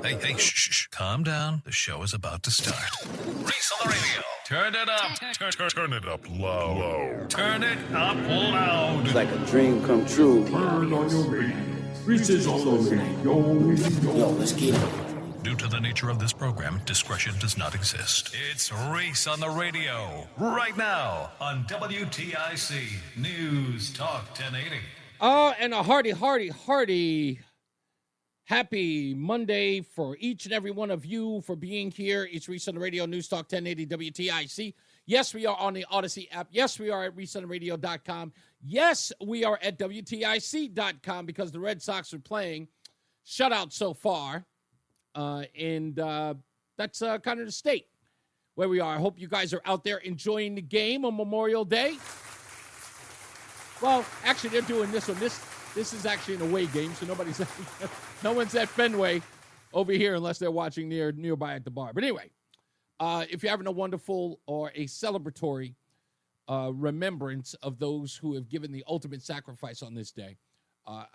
Hey, shh. Calm down. The show is about to start. Reese on the radio. Turn it up. Turn it up loud. Turn it up loud. It's like a dream come true. Turn on your radio. Reese is on the radio. Yo, let's get it. Due to the nature of this program, discretion does not exist. It's Reese on the radio. Right now on WTIC News Talk 1080. And a hearty happy Monday for each and every one of you for being here. It's Reese on the Radio, News Talk 1080 WTIC. Yes, we are on the Odyssey app. Yes, we are at ReeseOnTheRadio.com. Yes, we are at WTIC.com because the Red Sox are playing. Shutout so far. And that's kind of the state where we are. I hope you guys are out there enjoying the game on Memorial Day. Well, actually, they're doing this one. This is actually an away game, so no one's at Fenway over here unless they're watching nearby at the bar. But anyway, if you're having a wonderful or a celebratory remembrance of those who have given the ultimate sacrifice on this day,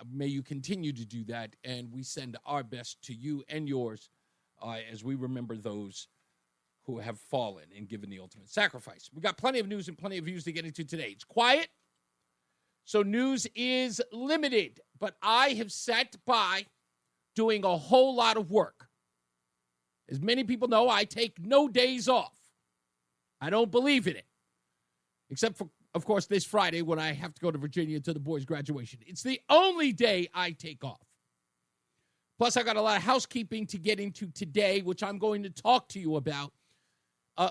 may you continue to do that, and we send our best to you and yours as we remember those who have fallen and given the ultimate sacrifice. We got plenty of news and plenty of views to get into today. It's quiet. So news is limited, but I have sat by doing a whole lot of work. As many people know, I take no days off. I don't believe in it, except for, of course, this Friday when I have to go to Virginia to the boys' graduation. It's the only day I take off. Plus, I got a lot of housekeeping to get into today, which I'm going to talk to you about.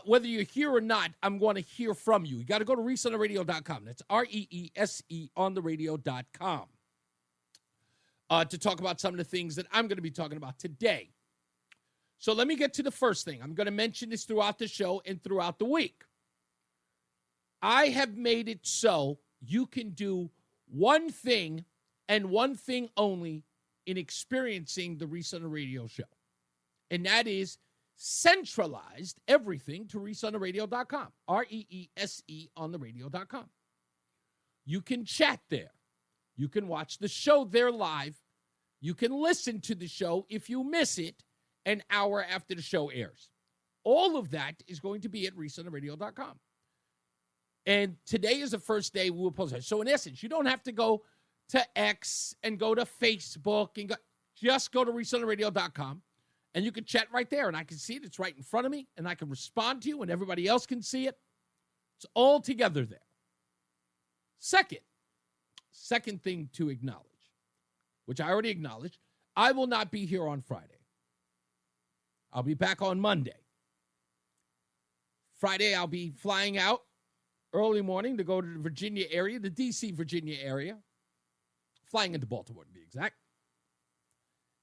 Whether you're here or not, I'm going to hear from you. You got to go to ReeseOnTheRadio.com. That's REESE on the radio.com to talk about some of the things that I'm going to be talking about today. So let me get to the first thing. I'm going to mention this throughout the show and throughout the week. I have made it so you can do one thing and one thing only in experiencing the Reese on the Radio show. And that is centralized everything to ReeseOnTheRadio.com. REESE on the radio.com. You can chat there. You can watch the show there live. You can listen to the show if you miss it an hour after the show airs. All of that is going to be at ReeseOnTheRadio.com. And today is the first day we'll post it. So in essence, you don't have to go to X and go to Facebook and just go to ReeseOnTheRadio.com. And you can chat right there, and I can see it. It's right in front of me, and I can respond to you, and everybody else can see it. It's all together there. Second thing to acknowledge, which I already acknowledged, I will not be here on Friday. I'll be back on Monday. Friday, I'll be flying out early morning to go to the Virginia area, the D.C., Virginia area. Flying into Baltimore, to be exact.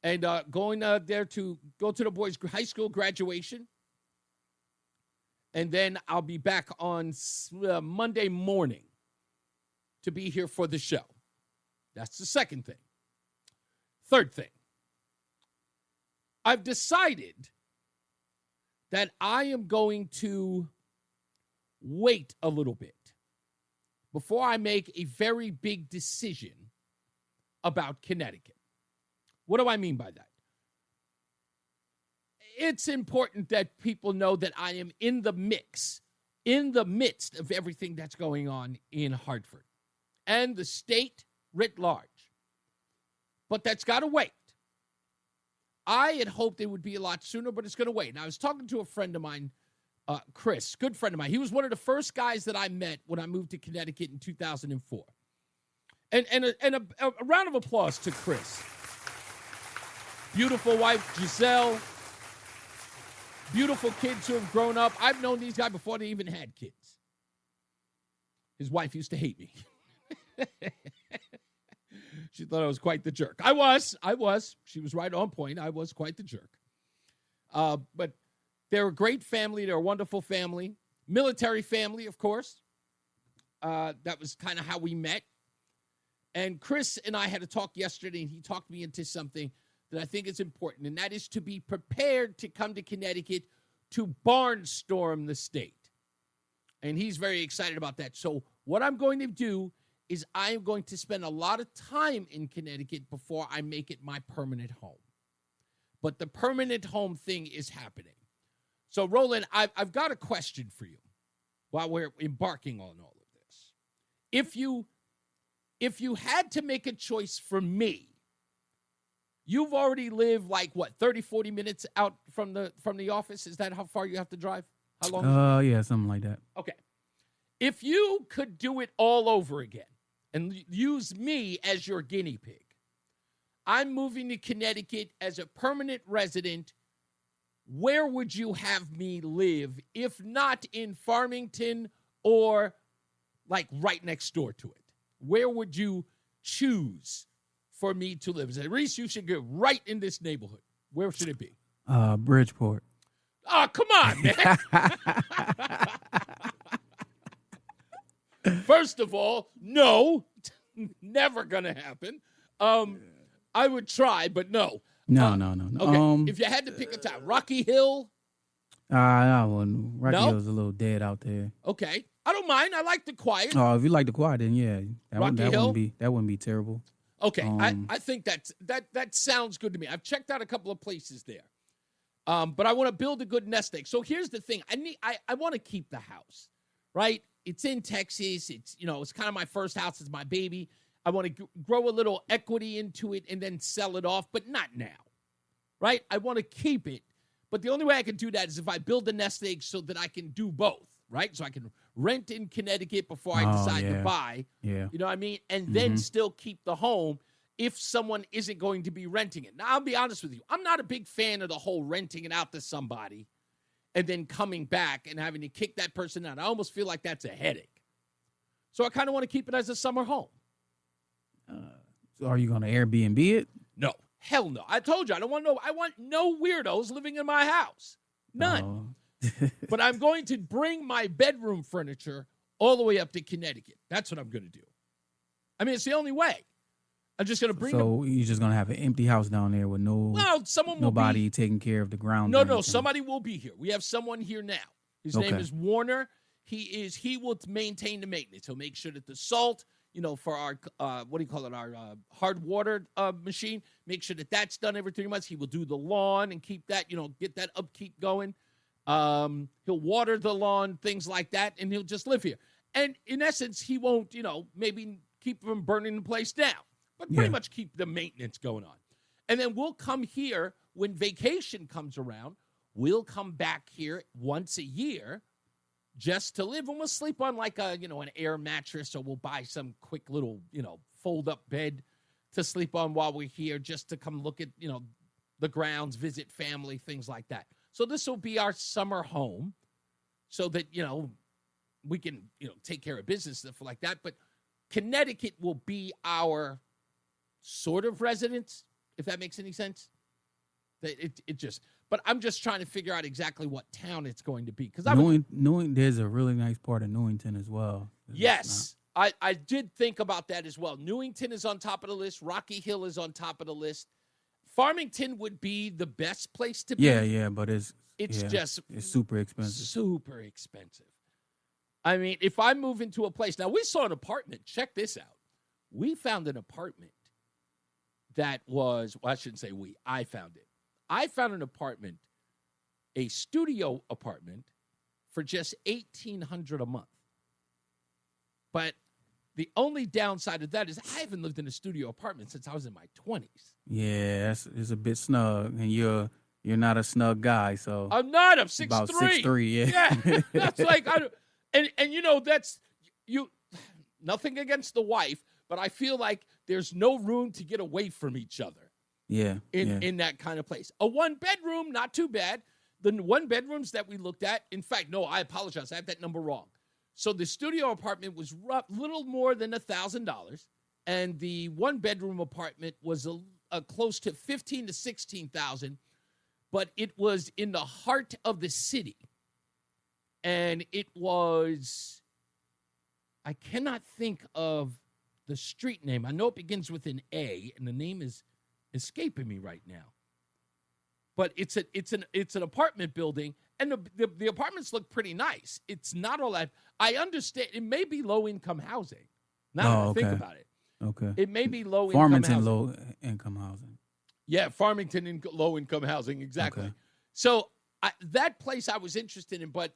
And going there to go to the boys' high school graduation. And then I'll be back on Monday morning to be here for the show. That's the second thing. Third thing. I've decided that I am going to wait a little bit before I make a very big decision about Connecticut. What do I mean by that? It's important that people know that I am in the midst of everything that's going on in Hartford and the state writ large. But that's got to wait. I had hoped it would be a lot sooner, but it's going to wait. And I was talking to a friend of mine, Chris, good friend of mine. He was one of the first guys that I met when I moved to Connecticut in 2004. And a round of applause to Chris. Beautiful wife, Giselle. Beautiful kids who have grown up. I've known these guys before they even had kids. His wife used to hate me. She thought I was quite the jerk. I was. She was right on point. I was quite the jerk. But they're a great family. They're a wonderful family. Military family, of course. That was kind of how we met. And Chris and I had a talk yesterday, and he talked me into something that I think is important, and that is to be prepared to come to Connecticut to barnstorm the state. And he's very excited about that. So what I'm going to do is I am going to spend a lot of time in Connecticut before I make it my permanent home. but the permanent home thing is happening. So, Roland, I've got a question for you while we're embarking on all of this. If you had to make a choice for me, you've already lived 30, 40 minutes out from the office? Is that how far you have to drive? How long? Yeah, something like that. Okay. If you could do it all over again and use me as your guinea pig, I'm moving to Connecticut as a permanent resident. Where would you have me live if not in Farmington or right next door to it? Where would you choose for me to live? Say, Reese, you should get right in this neighborhood. Where should it be? Bridgeport. Oh, come on, man. First of all, no, never going to happen. I would try, but no. No. Okay, if you had to pick a town, Rocky Hill? I wouldn't. Rocky No? Hill's a little dead out there. Okay, I don't mind. I like the quiet. Oh, if you like the quiet, then yeah, Rocky Hill? wouldn't be terrible. Okay, I think that sounds good to me. I've checked out a couple of places there, but I want to build a good nest egg. So here's the thing: I want to keep the house, right? It's in Texas. It's it's kind of my first house. It's my baby. I want to grow a little equity into it and then sell it off, but not now, right? I want to keep it, but the only way I can do that is if I build a nest egg so that I can do both, right? So I can rent in Connecticut before I decide to buy, you know what I mean? And then still keep the home if someone isn't going to be renting it. Now, I'll be honest with you. I'm not a big fan of the whole renting it out to somebody and then coming back and having to kick that person out. I almost feel like that's a headache. So I kind of want to keep it as a summer home. So are you going to Airbnb it? No, hell no. I told you I want no weirdos living in my house. None. But I'm going to bring my bedroom furniture all the way up to Connecticut. That's what I'm going to do. I mean, it's the only way. I'm just going to bring So you're just going to have an empty house down there with nobody taking care of the ground? No, somebody will be here. We have someone here now. His name is Warner. He will maintain the maintenance. He'll make sure that the salt, for our, our hard water machine, make sure that that's done every 3 months. He will do the lawn and keep that, get that upkeep going. He'll water the lawn, things like that, and he'll just live here. And in essence, he won't, maybe keep from burning the place down, but pretty much keep the maintenance going on. And then we'll come here when vacation comes around. We'll come back here once a year just to live, and we'll sleep on an air mattress, or we'll buy some quick little, fold-up bed to sleep on while we're here, just to come look at, the grounds, visit family, things like that. So this will be our summer home so that, we can, take care of business, stuff like that. But Connecticut will be our sort of residence, if that makes any sense. But I'm just trying to figure out exactly what town it's going to be. Because there's a really nice part of Newington as well. Yes, I did think about that as well. Newington is on top of the list. Rocky Hill is on top of the list. Farmington would be the best place to be. Yeah, but it's super expensive. Super expensive. I mean, if I move into a place, now we saw an apartment. Check this out. We found an apartment that was, I shouldn't say we, I found it. I found an apartment, a studio apartment, for just $1,800 a month. But the only downside of that is I haven't lived in a studio apartment since I was in my 20s. Yeah, it's a bit snug, and you're not a snug guy, so I'm not. I'm 6'3". About 6'3", yeah. That's that's you. Nothing against the wife, but I feel like there's no room to get away from each other. In that kind of place. A one bedroom, not too bad. The one bedrooms that we looked at, in fact, no, I apologize. I have that number wrong. So the studio apartment was little more than $1,000, and the one bedroom apartment was a close to $15,000 to $16,000, but it was in the heart of the city, and it was, I cannot think of the street name. I know it begins with an A, and the name is escaping me right now. But it's an apartment building, and the apartments look pretty nice. It's not all that. I understand it may be low-income housing. Now that I think about it. Okay. It may be low-income housing. Farmington low-income housing. Yeah, Farmington in low-income housing, exactly. Okay. So that place I was interested in, but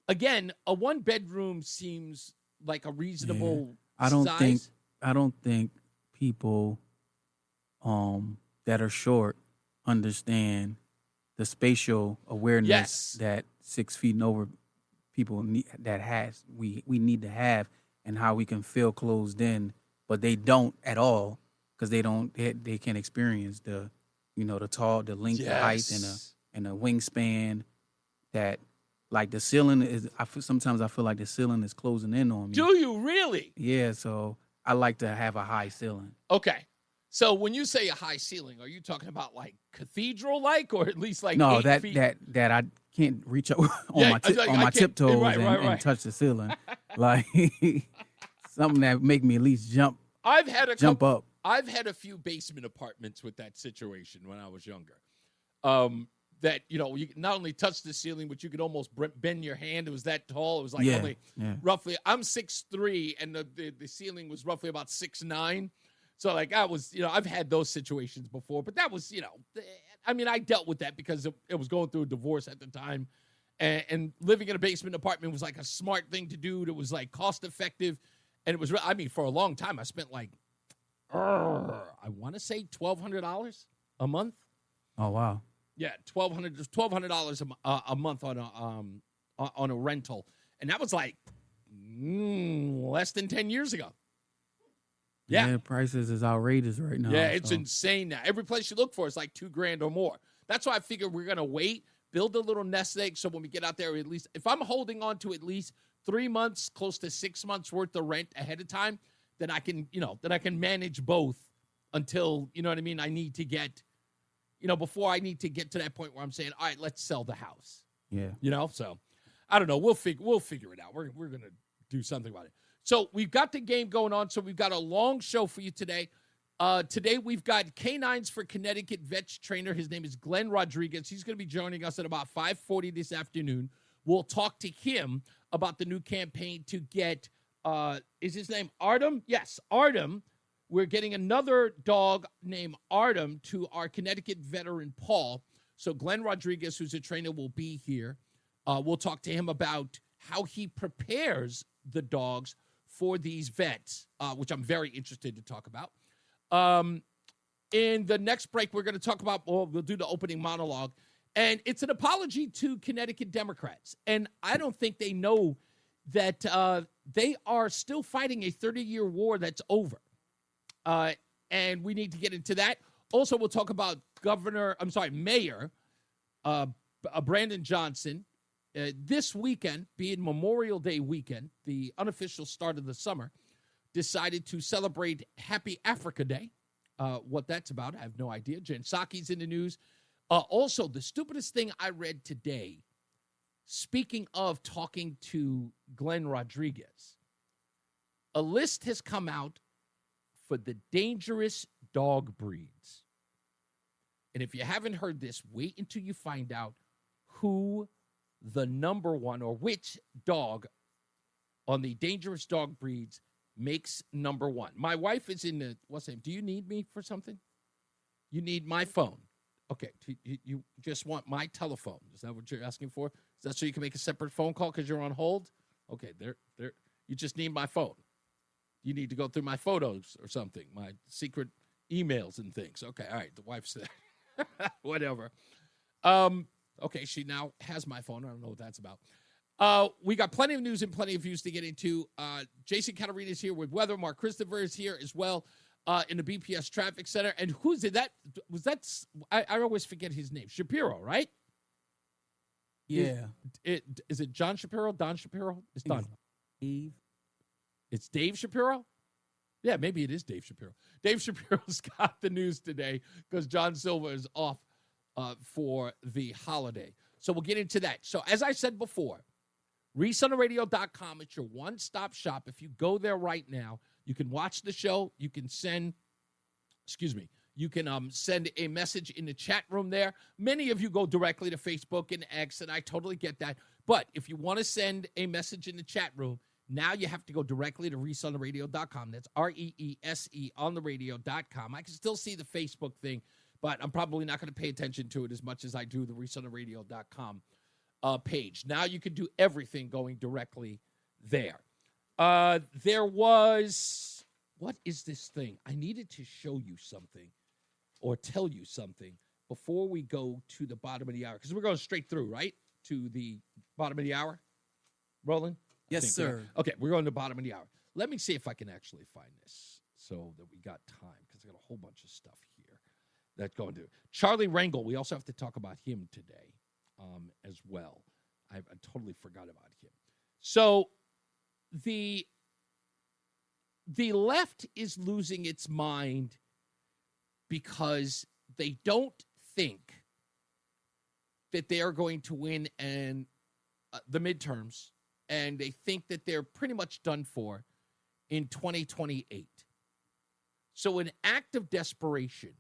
again, a one-bedroom seems like a reasonable I don't size. think people that are short understand the spatial awareness Yes. that 6 feet and over people need, we need to have, and how we can feel closed in, but they don't at all because they can't experience the the length, the height, and the wingspan. That like the ceiling is. Sometimes I feel like the ceiling is closing in on me. Do you really? Yeah, so I like to have a high ceiling. Okay. So when you say a high ceiling, are you talking about like cathedral-like, or at least like No, 8 feet? that I can't reach up on Yeah, on my tiptoes right. and touch the ceiling, like something that make me at least jump up. I've had a few basement apartments with that situation when I was younger. That you could not only touch the ceiling, but you could almost bend your hand. It was that tall. It was like roughly. I'm 6'3", and the ceiling was roughly about 6'9". So like I was, I've had those situations before, but that was, I dealt with that because it was going through a divorce at the time, and living in a basement apartment was like a smart thing to do. It was like cost effective, and it was. For a long time, I spent like, I want to say $1,200 a month. Oh wow. Yeah, $1,200 a month on a rental, and that was like less than 10 years ago. Yeah, prices is outrageous right now. Yeah, it's insane now. Every place you look for is like $2,000 or more. That's why I figured we're gonna wait, build a little nest egg, so when we get out there, at least if I'm holding on to at least 3 months, close to 6 months worth of rent ahead of time, then I can, then I can manage both until I need to get. Before I need to get to that point where I'm saying, all right, let's sell the house. Yeah. So I don't know. We'll figure it out. We're going to do something about it. So we've got the game going on. So we've got a long show for you today. Today we've got Canines for Connecticut Vets trainer. His name is Glenn Rodriguez. He's going to be joining us at about 5:40 this afternoon. We'll talk to him about the new campaign to get, is his name Artem? Yes, Artem. We're getting another dog named Artem to our Connecticut veteran, Paul. So Glenn Rodriguez, who's a trainer, will be here. We'll talk to him about how he prepares the dogs for these vets, which I'm very interested to talk about. In the next break, we're going to talk about, we'll do the opening monologue. And it's an apology to Connecticut Democrats. And I don't think they know that they are still fighting a 30-year war that's over. And we need to get into that. Also, we'll talk about Mayor Brandon Johnson. This weekend, being Memorial Day weekend, the unofficial start of the summer, decided to celebrate Happy Africa Day. What that's about, I have no idea. Jen Psaki's in the news. Also, the stupidest thing I read today, speaking of talking to Glenn Rodriguez, a list has come out for the dangerous dog breeds. And if you haven't heard this, wait until you find out who the number one or which dog on the dangerous dog breeds makes number one. My wife is in the, what's the name? Do you need me for something? You need my phone. Okay, you just want my telephone. Is that what you're asking for? Is that so you can make a separate phone call because you're on hold? Okay, there. You just need my phone. You need to go through my photos or something, my secret emails and things. Okay, all right, the wife said, whatever. Okay, she now has my phone. I don't know what that's about. We got plenty of news and plenty of views to get into. Jason Catarina is here with weather. Mark Christopher is here as well in the BPS Traffic Center. And who's it? I always forget his name. Shapiro, right? Yeah. Is it John Shapiro? Don Shapiro? It's Don. Eve. It's Dave Shapiro? Yeah, maybe it is Dave Shapiro. Dave Shapiro's got the news today because John Silva is off for the holiday. So we'll get into that. So as I said before, ReeseOnTheRadio.com, it's your one-stop shop. If you go there right now, you can watch the show. You can send a message in the chat room there. Many of you go directly to Facebook and X, and I totally get that. But if you want to send a message in the chat room, now you have to go directly to ReeseOnTheRadio.com. That's REESE on the radio.com. I can still see the Facebook thing, but I'm probably not going to pay attention to it as much as I do the ReeseOnTheRadio.com page. Now you can do everything going directly there. There was, what is this thing? I needed to show you something or tell you something before we go to the bottom of the hour, because we're going straight through, right, to the bottom of the hour. Roland? Yes, sir. Okay, we're going to the bottom of the hour. Let me see if I can actually find this so that we got time, because I got a whole bunch of stuff here that's going to. Charlie Rangel, we also have to talk about him today as well. I totally forgot about him. So the left is losing its mind because they don't think that they are going to win the midterms, and they think that they're pretty much done for in 2028. So in act of desperation,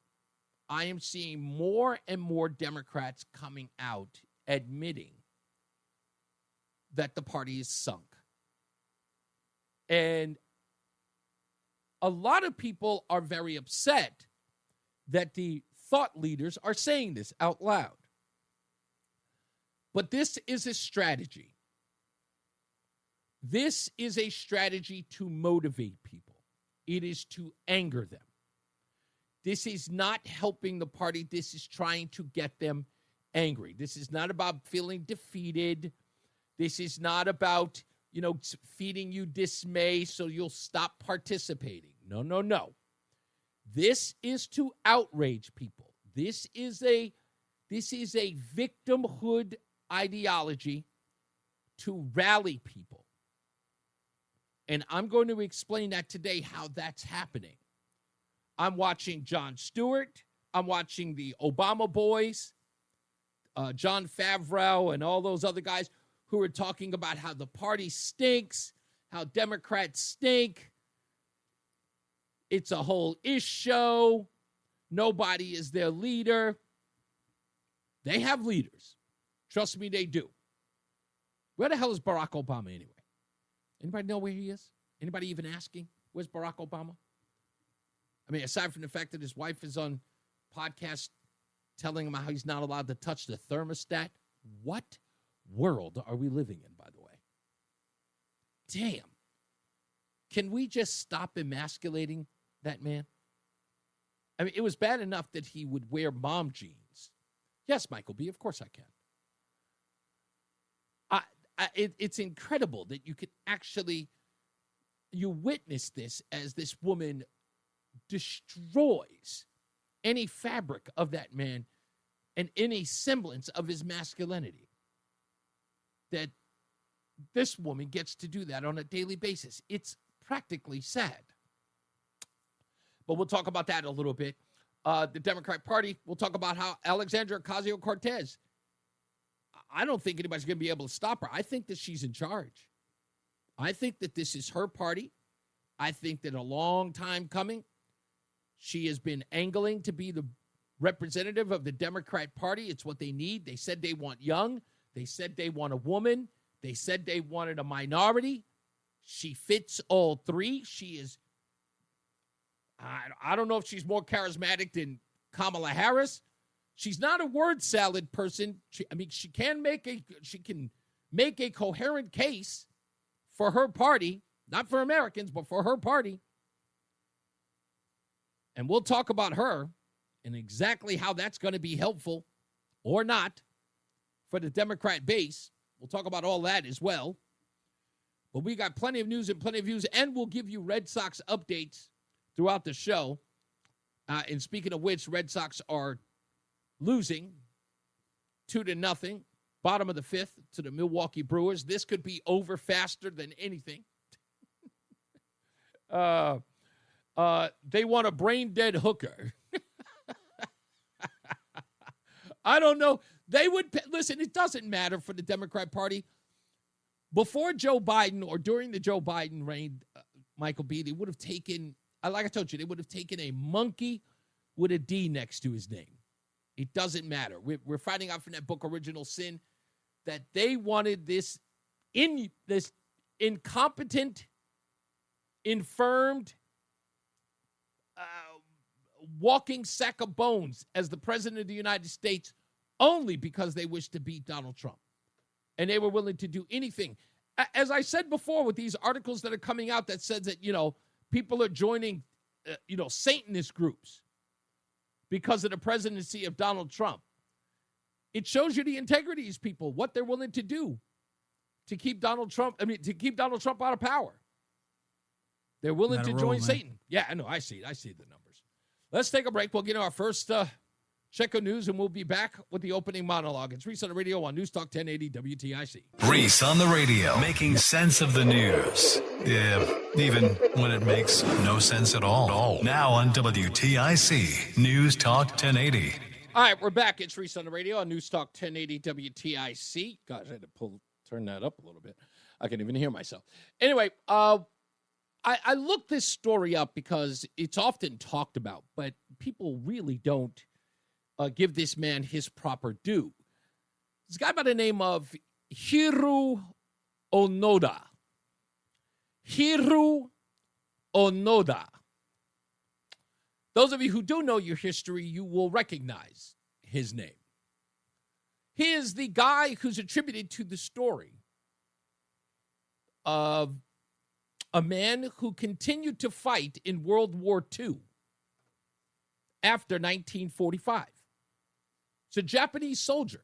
I am seeing more and more Democrats coming out admitting that the party is sunk. And a lot of people are very upset that the thought leaders are saying this out loud. But this is a strategy. This is a strategy to motivate people. It is to anger them. This is not helping the party. This is trying to get them angry. This is not about feeling defeated. This is not about, feeding you dismay so you'll stop participating. No, no, no. This is to outrage people. This is a victimhood ideology to rally people. And I'm going to explain that today, how that's happening. I'm watching Jon Stewart. I'm watching the Obama boys, Jon Favreau, and all those other guys who are talking about how the party stinks, how Democrats stink. It's a whole ish show. Nobody is their leader. They have leaders. Trust me, they do. Where the hell is Barack Obama anyway? Anybody know where he is? Anybody even asking, where's Barack Obama? I mean, aside from the fact that his wife is on podcast telling him how he's not allowed to touch the thermostat. What world are we living in, by the way? Damn. Can we just stop emasculating that man? I mean, it was bad enough that he would wear mom jeans. Yes, Michael B., of course I can. It's incredible that you could actually, you witness this as this woman destroys any fabric of that man and any semblance of his masculinity. That this woman gets to do that on a daily basis. It's practically sad. But we'll talk about that a little bit. The Democrat Party, we'll talk about how Alexandria Ocasio-Cortez, I don't think anybody's going to be able to stop her. I think that she's in charge. I think that this is her party. I think that a long time coming, she has been angling to be the representative of the Democrat Party. It's what they need. They said they want young. They said they want a woman. They said they wanted a minority. She fits all three. She is, I don't know if she's more charismatic than Kamala Harris. She's not a word salad person. She can make a coherent case for her party, not for Americans, but for her party. And we'll talk about her and exactly how that's going to be helpful or not for the Democrat base. We'll talk about all that as well. But we got plenty of news and plenty of views, and we'll give you Red Sox updates throughout the show. And speaking of which, Red Sox are losing 2-0, bottom of the fifth, to the Milwaukee Brewers. This could be over faster than anything. They want a brain-dead hooker. I don't know. They would listen, it doesn't matter for the Democrat Party. Before Joe Biden or during the Joe Biden reign, Michael B., they would have taken, like I told you, they would have taken a monkey with a D next to his name. It doesn't matter. We're finding out from that book, Original Sin, that they wanted this incompetent, infirmed, walking sack of bones as the president of the United States only because they wished to beat Donald Trump. And they were willing to do anything. As I said before, with these articles that are coming out that says that, people are joining, Satanist groups because of the presidency of Donald Trump. It shows you the integrity of these people, what they're willing to do to keep Donald Trump out of power. They're willing to join Satan. Yeah, I know. I see the numbers. Let's take a break. We'll get our first check of news, and we'll be back with the opening monologue. It's Reese on the radio on NewsTalk 1080 WTIC. Reese on the radio, making sense of the news. Yeah, even when it makes no sense at all. Now on WTIC, NewsTalk 1080. All right, we're back. It's Reese on the radio on NewsTalk 1080 WTIC. Gosh, I had to turn that up a little bit. I can't even hear myself. Anyway, I looked this story up because it's often talked about, but people really don't give this man his proper due. This guy by the name of Hiru Onoda. Hiru Onoda. Those of you who do know your history, you will recognize his name. He is the guy who's attributed to the story of a man who continued to fight in World War II after 1945. It's a Japanese soldier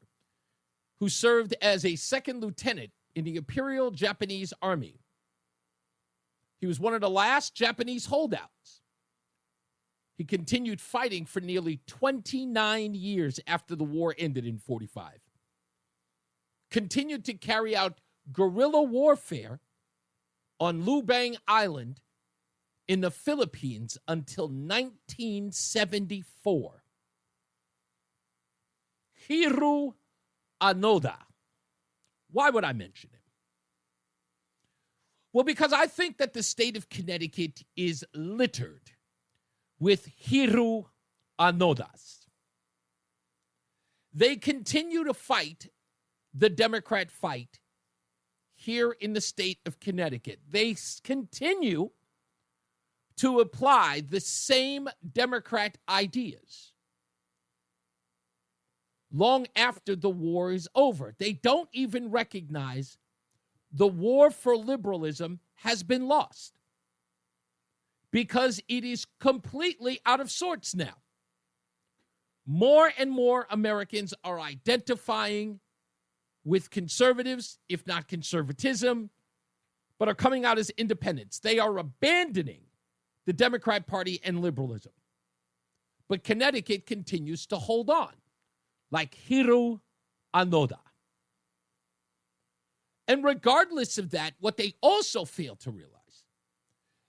who served as a second lieutenant in the Imperial Japanese Army. He was one of the last Japanese holdouts. He continued fighting for nearly 29 years after the war ended in 1945. Continued to carry out guerrilla warfare on Lubang Island in the Philippines until 1974. Hiru Onoda. Why would I mention him? Well, because I think that the state of Connecticut is littered with Hiru Onodas. They continue to fight the Democrat fight here in the state of Connecticut. They continue to apply the same Democrat ideas long after the war is over. They don't even recognize the war for liberalism has been lost because it is completely out of sorts now. More and more Americans are identifying with conservatives, if not conservatism, but are coming out as independents. They are abandoning the Democrat Party and liberalism. But Connecticut continues to hold on, like Hiru Onoda. And regardless of that, what they also fail to realize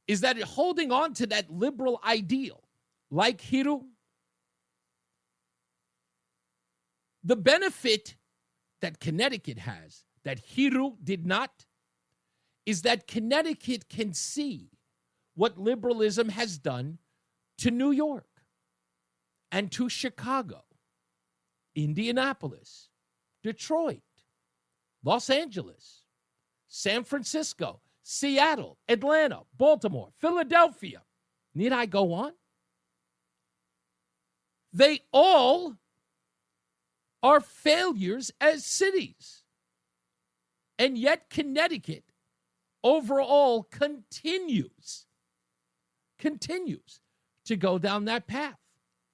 is that holding on to that liberal ideal, like Hiru, the benefit that Connecticut has, that Hiru did not, is that Connecticut can see what liberalism has done to New York and to Chicago, Indianapolis, Detroit, Los Angeles, San Francisco, Seattle, Atlanta, Baltimore, Philadelphia. Need I go on? They all are failures as cities. And yet Connecticut overall continues to go down that path,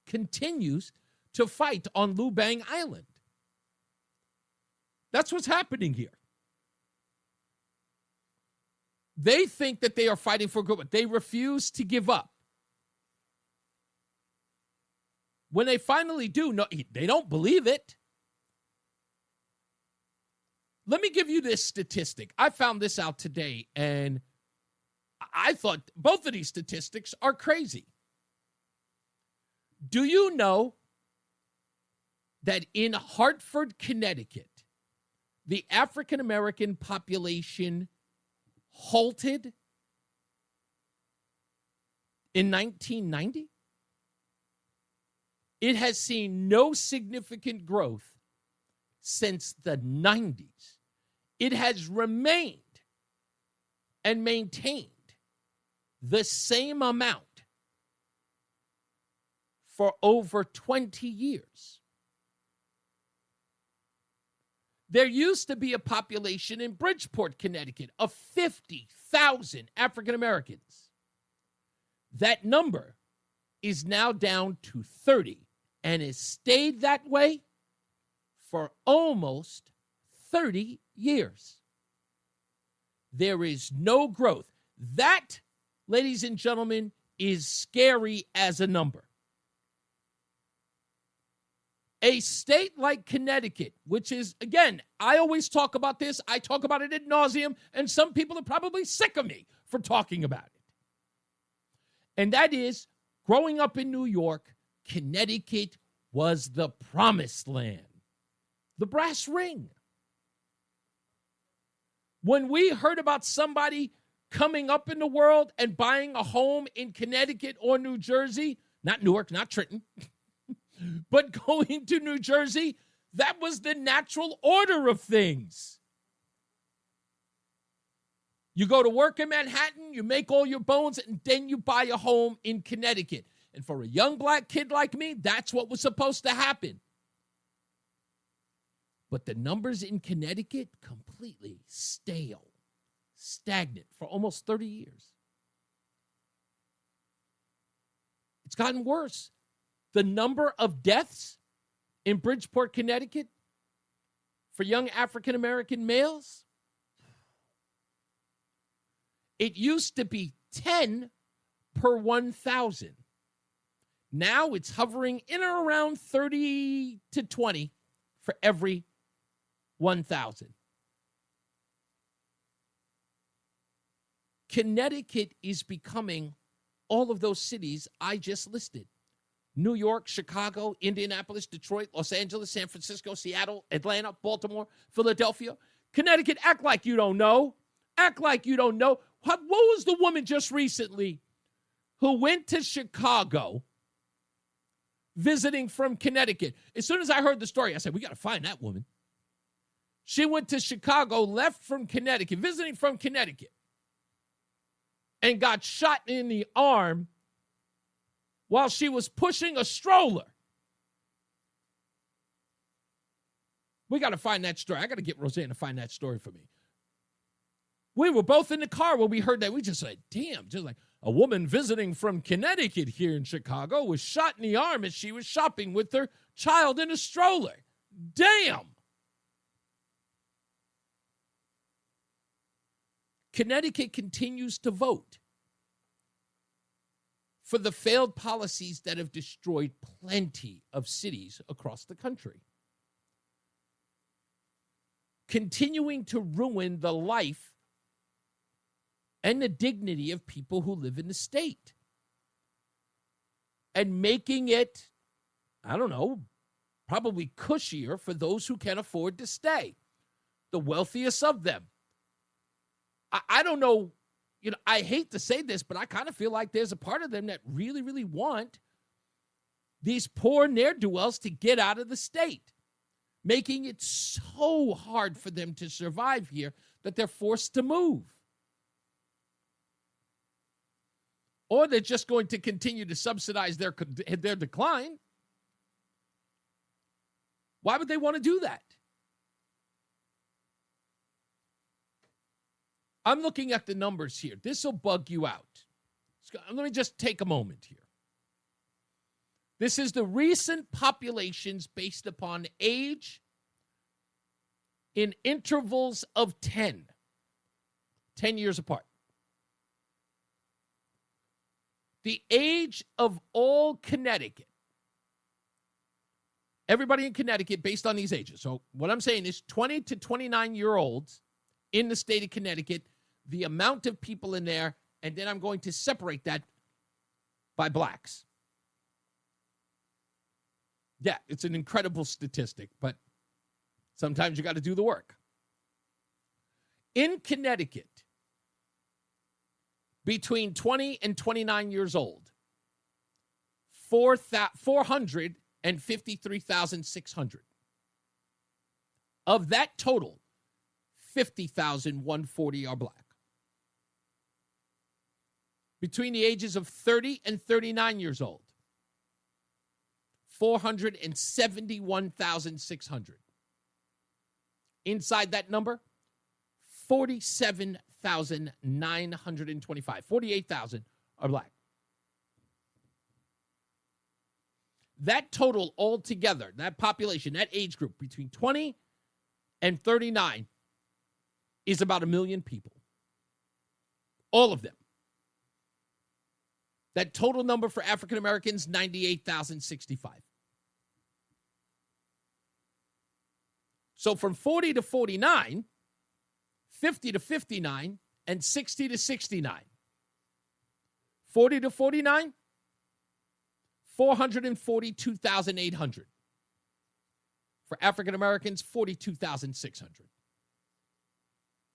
continues to fight on Lubang Island. That's what's happening here. They think that they are fighting for good, but they refuse to give up. When they finally do, no, they don't believe it. Let me give you this statistic. I found this out today, and I thought both of these statistics are crazy. Do you know that in Hartford, Connecticut, the African-American population halted in 1990? It has seen no significant growth since the 90s. It has remained and maintained the same amount for over 20 years. There used to be a population in Bridgeport, Connecticut of 50,000 African Americans. That number is now down to 30 and has stayed that way for almost 30 years. There is no growth. That, ladies and gentlemen, is scary as a number. A state like Connecticut, which is, again, I always talk about this. I talk about it ad nauseum, and some people are probably sick of me for talking about it. And that is, growing up in New York, Connecticut was the promised land, the brass ring. When we heard about somebody coming up in the world and buying a home in Connecticut or New Jersey, not Newark, not Trenton, but going to New Jersey, that was the natural order of things. You go to work in Manhattan, you make all your bones, and then you buy a home in Connecticut. And for a young black kid like me, that's what was supposed to happen. But the numbers in Connecticut, completely stale, stagnant for almost 30 years. It's gotten worse. The number of deaths in Bridgeport, Connecticut for young African-American males, it used to be 10 per 1,000. Now it's hovering in or around 30 to 20 for every 1,000. Connecticut is becoming all of those cities I just listed. New York, Chicago, Indianapolis, Detroit, Los Angeles, San Francisco, Seattle, Atlanta, Baltimore, Philadelphia. Connecticut, act like you don't know. Act like you don't know. What was the woman just recently who went to Chicago visiting from Connecticut? As soon as I heard the story, I said, we got to find that woman. She went to Chicago, left from Connecticut, visiting from Connecticut, and got shot in the arm while she was pushing a stroller. We got to find that story. I got to get Roseanne to find that story for me. We were both in the car when we heard that. We just said, damn, just like a woman visiting from Connecticut here in Chicago was shot in the arm as she was shopping with her child in a stroller. Damn. Connecticut continues to vote for the failed policies that have destroyed plenty of cities across the country, continuing to ruin the life and the dignity of people who live in the state, and making it, I don't know, probably cushier for those who can afford to stay, the wealthiest of them. I don't know. You know, I hate to say this, but I kind of feel like there's a part of them that really, really want these poor ne'er-do-wells to get out of the state, making it so hard for them to survive here that they're forced to move. Or they're just going to continue to subsidize their decline. Why would they want to do that? I'm looking at the numbers here. This will bug you out. Let me just take a moment here. This is the recent populations based upon age in intervals of 10 years apart. The age of all Connecticut, everybody in Connecticut based on these ages. So what I'm saying is 20 to 29-year-olds in the state of Connecticut, the amount of people in there, and then I'm going to separate that by blacks. Yeah, it's an incredible statistic, but sometimes you got to do the work. In Connecticut, between 20 and 29 years old, 453,600. Of that total, 50,140 are black. Between the ages of 30 and 39 years old, 471,600. Inside that number, 47,925. 48,000 are black. That total altogether, that population, that age group between 20 and 39 is about 1 million people. All of them. That total number for African Americans, 98,065. So from 40 to 49, 50 to 59, and 60 to 69. 40 to 49, 442,800. For African Americans, 42,600.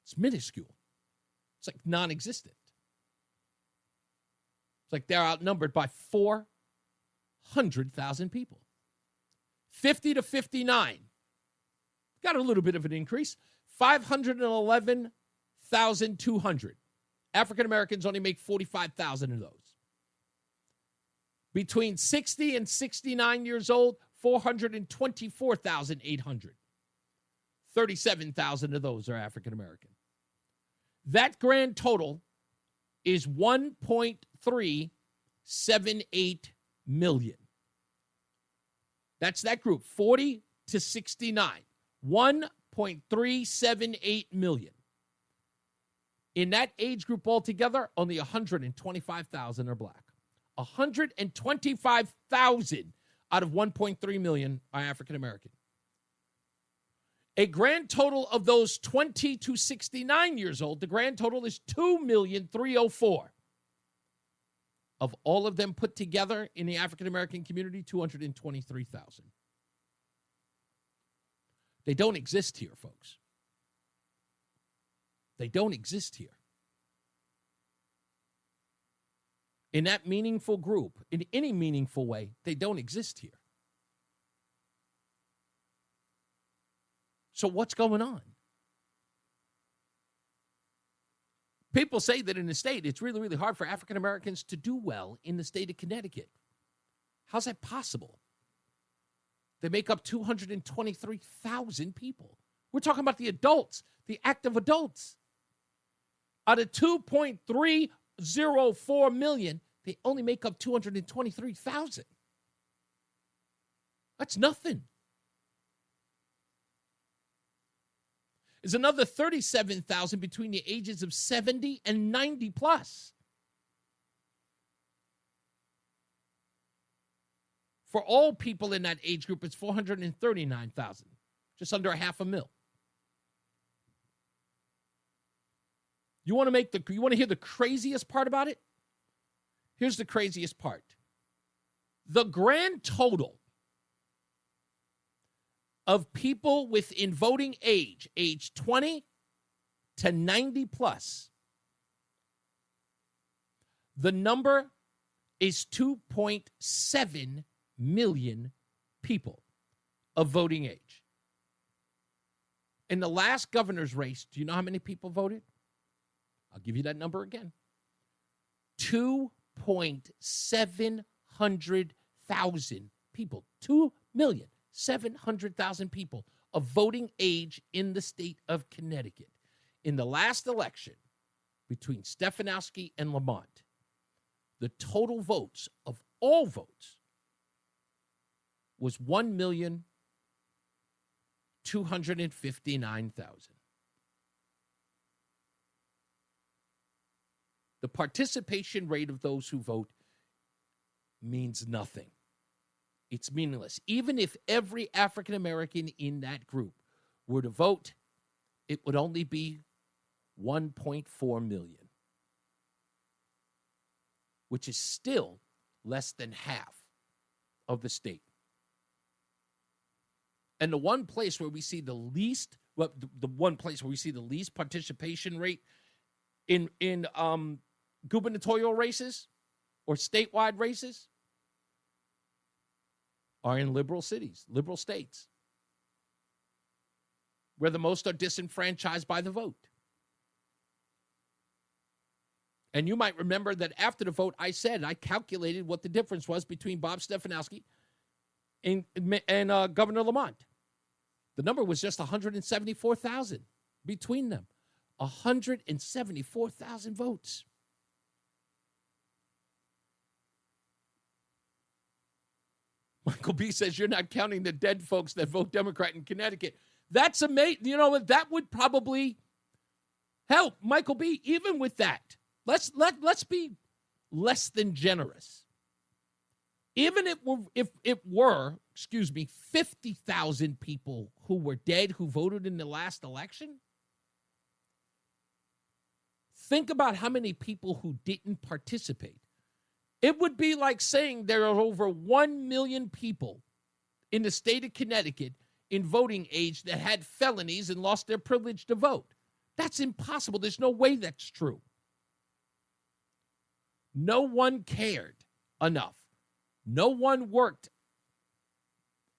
It's minuscule. It's like non-existent. It's like they're outnumbered by 400,000 people. 50 to 59. Got a little bit of an increase. 511,200. African Americans only make 45,000 of those. Between 60 and 69 years old, 424,800. 37,000 of those are African American. That grand total is 1.378 million. That's that group, 40 to 69. 1.378 million. In that age group altogether, only 125,000 are black. 125,000 out of 1.3 million are African American. A grand total of those 20 to 69 years old, the grand total is 2,304,000. Of all of them put together in the African American community, 223,000. They don't exist here, folks. They don't exist here. In that meaningful group, in any meaningful way, they don't exist here. So what's going on? People say that in the state, it's really, really hard for African Americans to do well in the state of Connecticut. How's that possible? They make up 223,000 people. We're talking about the adults, the active adults. Out of 2.304 million, they only make up 223,000. That's nothing. There's another 37,000 between the ages of 70 and 90 plus. For all people in that age group, it's 439,000, just under $500,000. You want to hear the craziest part about it? Here's the craziest part. The grand total of people within voting age 20 to 90 plus, the number is 2.7 million people of voting age. In the last governor's race, do you know how many people voted? I'll give you that number again. 2,700,000 people. 2,700,000 people of voting age in the state of Connecticut. In the last election between Stefanowski and Lamont, the total votes of all votes was 1,259,000. The participation rate of those who vote means nothing. It's meaningless. Even if every African American in that group were to vote, it would only be 1.4 million, which is still less than half of the state. And the one place where we see the least, participation rate in gubernatorial races or statewide races are in liberal cities, liberal states, where the most are disenfranchised by the vote. And you might remember that after the vote, I calculated what the difference was between Bob Stefanowski and Governor Lamont. The number was just 174,000 between them. 174,000 votes. Michael B. says you're not counting the dead folks that vote Democrat in Connecticut. That's amazing. You know, that would probably help. Michael B., even with that, let's be less than generous. Even if it were 50,000 people who were dead who voted in the last election, think about how many people who didn't participate. It would be like saying there are over 1 million people in the state of Connecticut in voting age that had felonies and lost their privilege to vote. That's impossible. There's no way that's true. No one cared enough. No one worked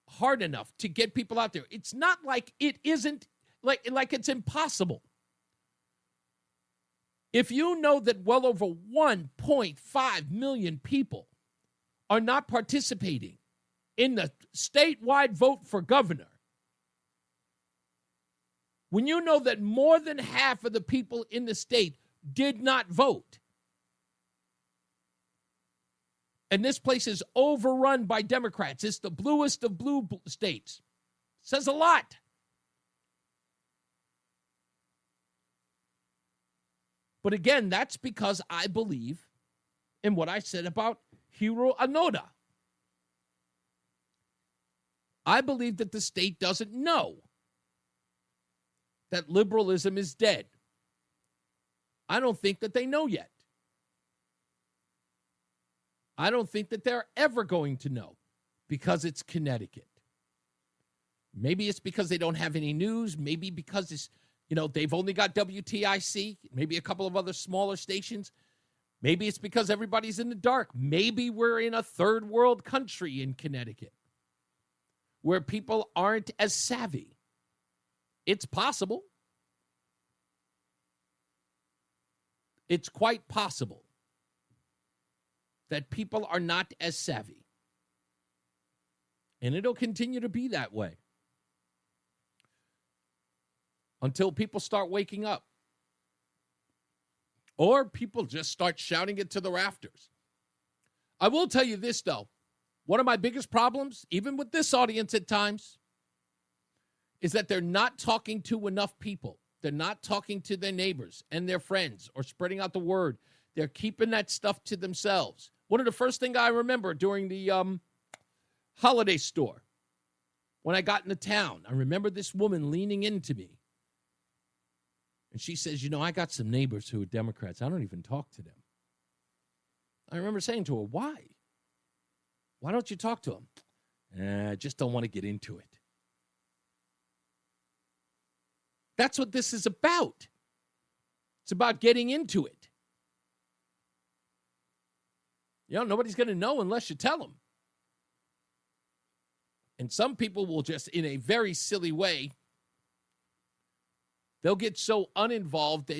hard enough to get people out there. It's not like it isn't, like it's impossible. If you know that well over 1.5 million people are not participating in the statewide vote for governor, when you know that more than half of the people in the state did not vote, and this place is overrun by Democrats, it's the bluest of blue states, says a lot. But again, that's because I believe in what I said about Hiro Onoda. I believe that the state doesn't know that liberalism is dead. I don't think that they know yet. I don't think that they're ever going to know because it's Connecticut. Maybe it's because they don't have any news. Maybe because it's, they've only got WTIC, maybe a couple of other smaller stations. Maybe it's because everybody's in the dark. Maybe we're in a third world country in Connecticut where people aren't as savvy. It's possible. It's quite possible that people are not as savvy. And it'll continue to be that way until people start waking up. Or people just start shouting it to the rafters. I will tell you this, though. One of my biggest problems, even with this audience at times, is that they're not talking to enough people. They're not talking to their neighbors and their friends or spreading out the word. They're keeping that stuff to themselves. One of the first things I remember during the holiday store, when I got into town, I remember this woman leaning into me. And she says, I got some neighbors who are Democrats. I don't even talk to them. I remember saying to her, why? Why don't you talk to them? I just don't want to get into it. That's what this is about. It's about getting into it. Nobody's going to know unless you tell them. And some people will just, in a very silly way, they'll get so uninvolved.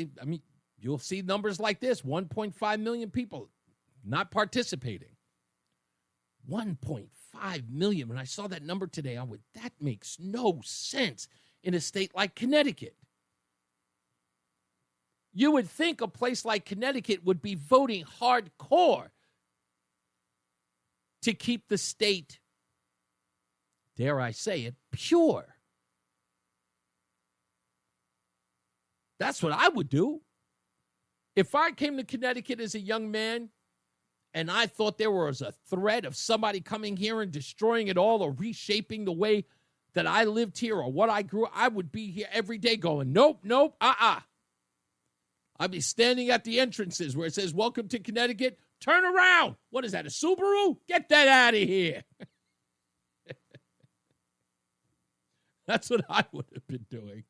You'll see numbers like this, 1.5 million people not participating. 1.5 million. When I saw that number today, I went, that makes no sense in a state like Connecticut. You would think a place like Connecticut would be voting hardcore to keep the state, dare I say it, pure. That's what I would do. If I came to Connecticut as a young man and I thought there was a threat of somebody coming here and destroying it all or reshaping the way that I lived here or what I grew, I would be here every day going, nope, I'd be standing at the entrances where it says, welcome to Connecticut. Turn around. What is that, a Subaru? Get that out of here. That's what I would have been doing.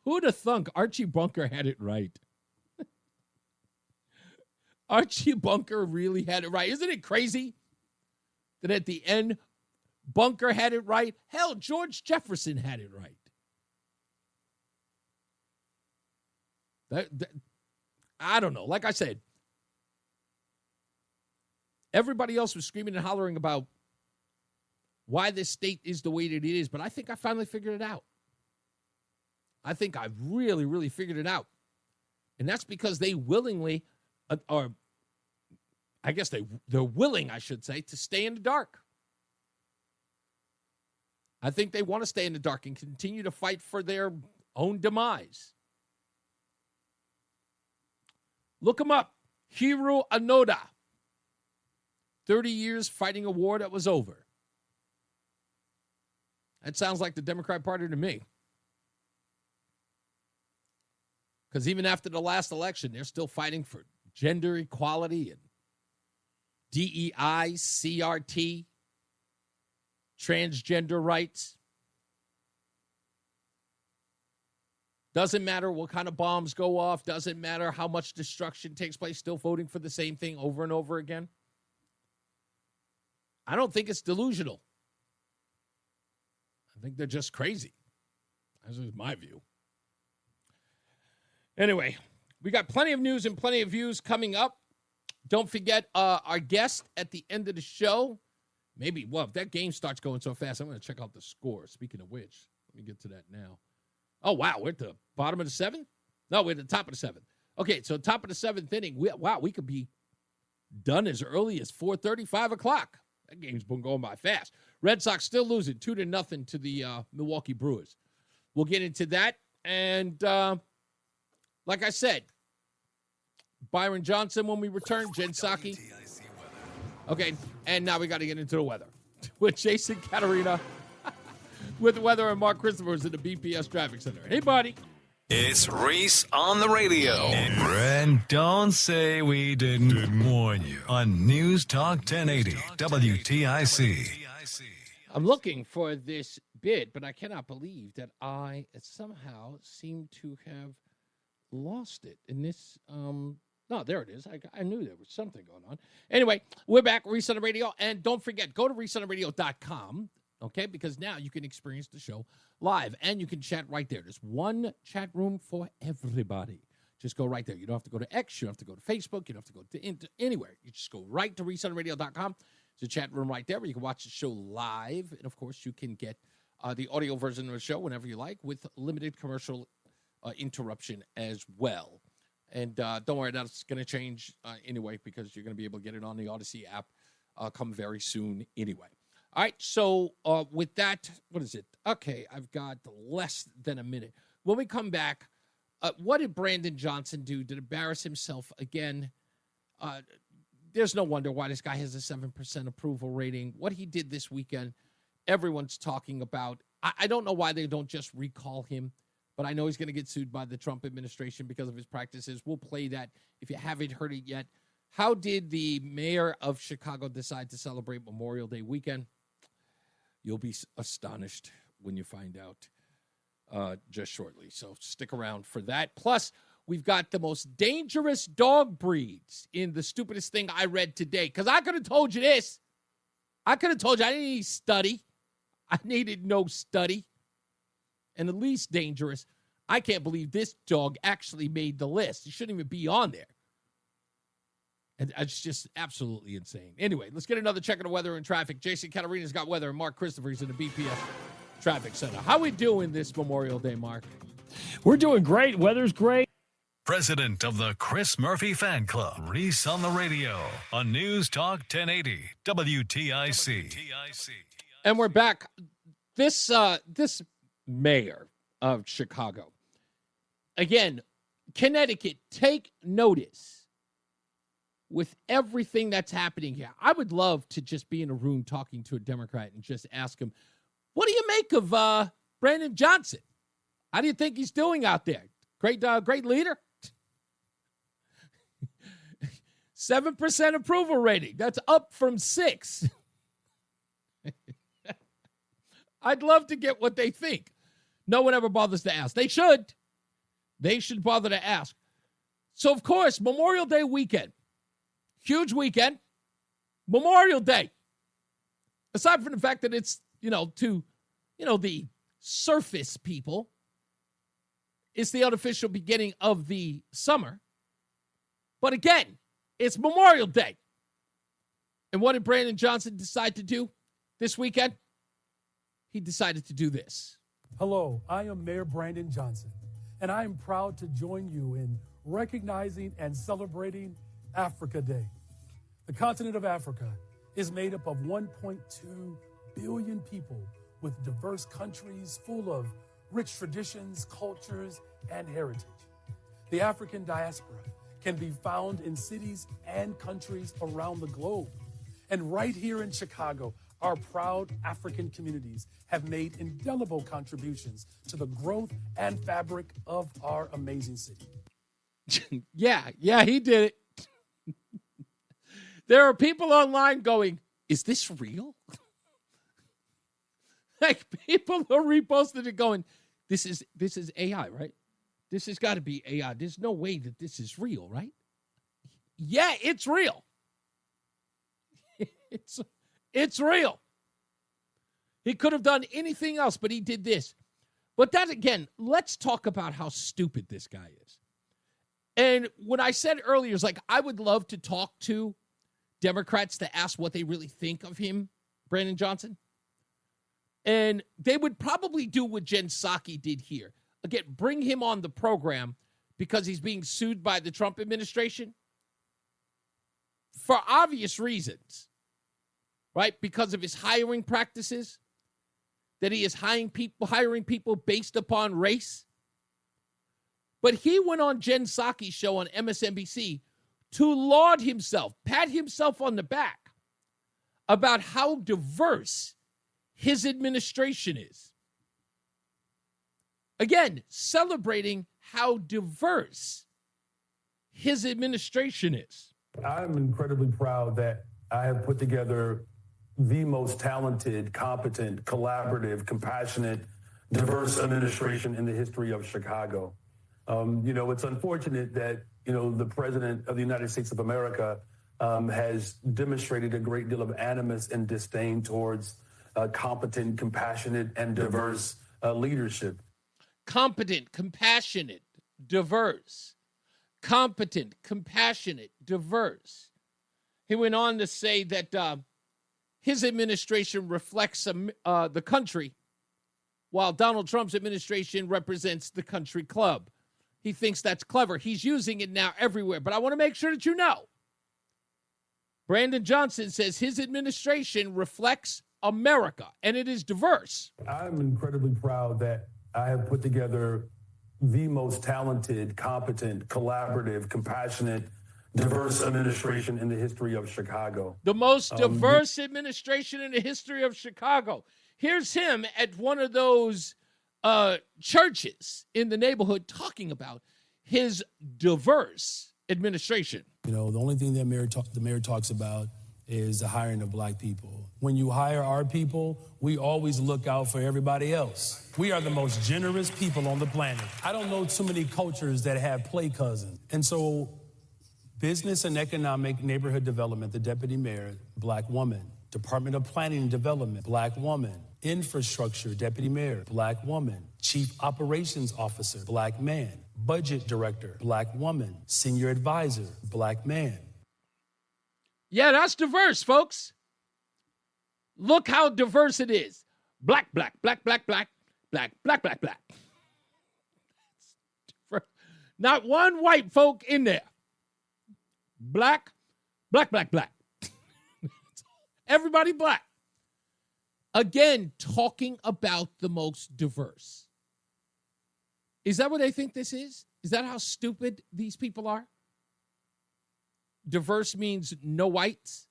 Who'd have thunk Archie Bunker had it right? Archie Bunker really had it right. Isn't it crazy that at the end, Bunker had it right? Hell, George Jefferson had it right. I don't know. Like I said, Everybody else was screaming and hollering about why this state is the way that it is, but I think I finally figured it out. I think I've really, really figured it out. And that's because they willingly, or I guess they're willing, I should say, to stay in the dark. I think they want to stay in the dark and continue to fight for their own demise. Look him up. Hiro Onoda. 30 years fighting a war that was over. That sounds like the Democrat Party to me. Because even after the last election, they're still fighting for gender equality and DEI, CRT, transgender rights. Doesn't matter what kind of bombs go off. Doesn't matter how much destruction takes place. Still voting for the same thing over and over again. I don't think it's delusional. I think they're just crazy. That's just my view. Anyway, we got plenty of news and plenty of views coming up. Don't forget our guest at the end of the show. Maybe, well, if that game starts going so fast, I'm going to check out the score. Speaking of which, let me get to that now. Oh, wow, we're at the bottom of the seventh? No, we're at the top of the seventh. Okay, so top of the seventh inning. We could be done as early as 4:30, 5 o'clock. That game's been going by fast. Red Sox still losing 2-0 to the Milwaukee Brewers. We'll get into that. And like I said, Byron Johnson when we return, Jen Psaki. Okay, and now we got to get into the weather with Jason Caterina with the weather and Mark Christopher's in the BPS Traffic Center. Hey, buddy. It's Reese on the radio. And don't say we didn't warn you on News Talk 1080 WTIC. I'm looking for this bit, but I cannot believe that I somehow seem to have lost it in this. No, there it is. I knew there was something going on. Anyway, we're back, Reese on the radio. And don't forget, go to reasonoradio.com, okay, because now you can experience the show live, and you can chat right there. There's one chat room for everybody. Just go right there. You don't have to go to X. You don't have to go to Facebook. You don't have to go to anywhere. You just go right to reasonoradio.com. It's a chat room right there where you can watch the show live. And, of course, you can get the audio version of the show whenever you like with limited commercial interruption as well. And don't worry, that's going to change anyway because you're going to be able to get it on the Odyssey app come very soon anyway. All right, so with that, what is it? Okay, I've got less than a minute. When we come back, what did Brandon Johnson do to embarrass himself again? There's no wonder why this guy has a 7% approval rating. What he did this weekend, everyone's talking about. I don't know why they don't just recall him, but I know he's going to get sued by the Trump administration because of his practices. We'll play that if you haven't heard it yet. How did the mayor of Chicago decide to celebrate Memorial Day weekend? You'll be astonished when you find out just shortly. So stick around for that. Plus, we've got the most dangerous dog breeds in the stupidest thing I read today. Because I could have told you this. I could have told you I didn't need study. I needed no study. And the least dangerous, I can't believe this dog actually made the list. He shouldn't even be on there. And it's just absolutely insane. Anyway, let's get another check of the weather and traffic. Jason Caterina's got weather, and Mark Christopher's in the BPS Traffic Center. How we doing this Memorial Day, Mark? We're doing great. Weather's great. President of the Chris Murphy Fan Club, Reese on the radio on News Talk 1080 WTIC. And we're back. This mayor of Chicago, again, Connecticut, take notice with everything that's happening here. I would love to just be in a room talking to a Democrat and just ask him, what do you make of Brandon Johnson? How do you think he's doing out there? Great leader. 7% approval rating. That's up from 6. I'd love to get what they think. No one ever bothers to ask. They should. They should bother to ask. So, of course, Memorial Day weekend. Huge weekend. Memorial Day. Aside from the fact that it's, the surface people, it's the unofficial beginning of the summer. But again, it's Memorial Day. And what did Brandon Johnson decide to do this weekend? He decided to do this. Hello, I am Mayor Brandon Johnson, and I am proud to join you in recognizing and celebrating Africa Day. The continent of Africa is made up of 1.2 billion people with diverse countries full of rich traditions, cultures, and heritage. The African diaspora can be found in cities and countries around the globe. And right here in Chicago, our proud African communities have made indelible contributions to the growth and fabric of our amazing city. Yeah, he did it. There are people online going, is this real? Like, people are reposting it going, this is AI, right? This has got to be AI. There's no way that this is real, right? Yeah, it's real. It's real. He could have done anything else, but he did this. But that, again, let's talk about how stupid this guy is. And what I said earlier is, like, I would love to talk to Democrats to ask what they really think of him, Brandon Johnson. And they would probably do what Jen Psaki did here. Again, bring him on the program because he's being sued by the Trump administration for obvious reasons, right? Because of his hiring practices, that he is hiring people based upon race. But he went on Jen Psaki's show on MSNBC to laud himself, pat himself on the back about how diverse his administration is. Again, celebrating how diverse his administration is. I'm incredibly proud that I have put together the most talented, competent, collaborative, compassionate, diverse administration in the history of Chicago. It's unfortunate that, the President of the United States of America has demonstrated a great deal of animus and disdain towards competent, compassionate, and diverse leadership. Competent, compassionate, diverse. Competent, compassionate, diverse. He went on to say that his administration reflects the country, while Donald Trump's administration represents the country club. He thinks that's clever. He's using it now everywhere. But I want to make sure that you know, Brandon Johnson says his administration reflects America, and it is diverse. I'm incredibly proud that I have put together the most talented, competent, collaborative, compassionate, diverse administration in the history of Chicago. The most diverse administration in the history of Chicago. Here's him at one of those churches in the neighborhood talking about his diverse administration. The only thing that the mayor talks about is the hiring of black people. When you hire our people, we always look out for everybody else. We are the most generous people on the planet. I don't know too many cultures that have play cousins. And so Business and Economic Neighborhood Development, the deputy mayor, black woman. Department of Planning and Development, black woman. Infrastructure, deputy mayor, black woman. Chief Operations Officer, black man. Budget director, black woman. Senior advisor, black man. Yeah, that's diverse, folks. Look how diverse it is. Black, black, black, black, black, black, black, black, black. Not one white folk in there. Black, black, black, black. Everybody black. Again, talking about the most diverse. Is that what they think this is? Is that how stupid these people are? Diverse means no whites.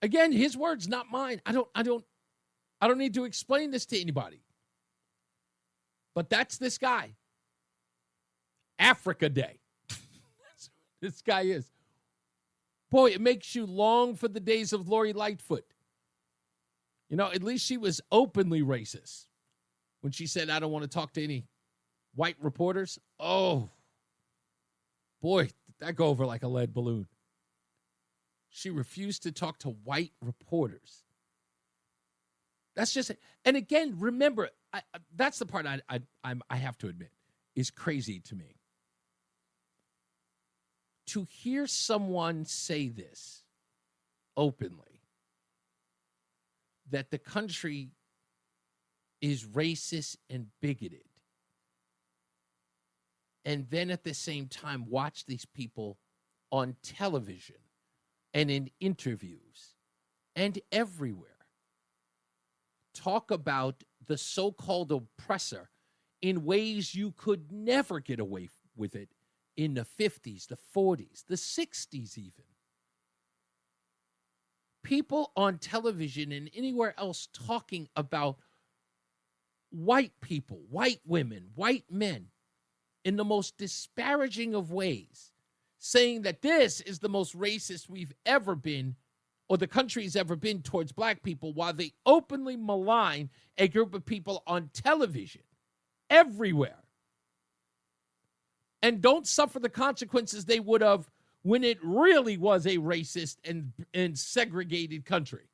Again, his words, not mine. I don't need to explain this to anybody. But that's this guy. Africa Day. That's what this guy is. Boy, it makes you long for the days of Lori Lightfoot. At least she was openly racist when she said, I don't want to talk to any white reporters. Oh, boy, did that go over like a lead balloon. She refused to talk to white reporters. That's just it. And again, remember, that's the part I have to admit is crazy to me. to hear someone say this openly, that the country is racist and bigoted, and then at the same time watch these people on television and in interviews and everywhere talk about the so-called oppressor in ways you could never get away with it in the 50s, the 40s, the 60s even. People on television and anywhere else talking about white people, white women, white men in the most disparaging of ways, saying that this is the most racist we've ever been, or the country's ever been towards black people, while they openly malign a group of people on television everywhere and don't suffer the consequences they would have when it really was a racist and segregated country.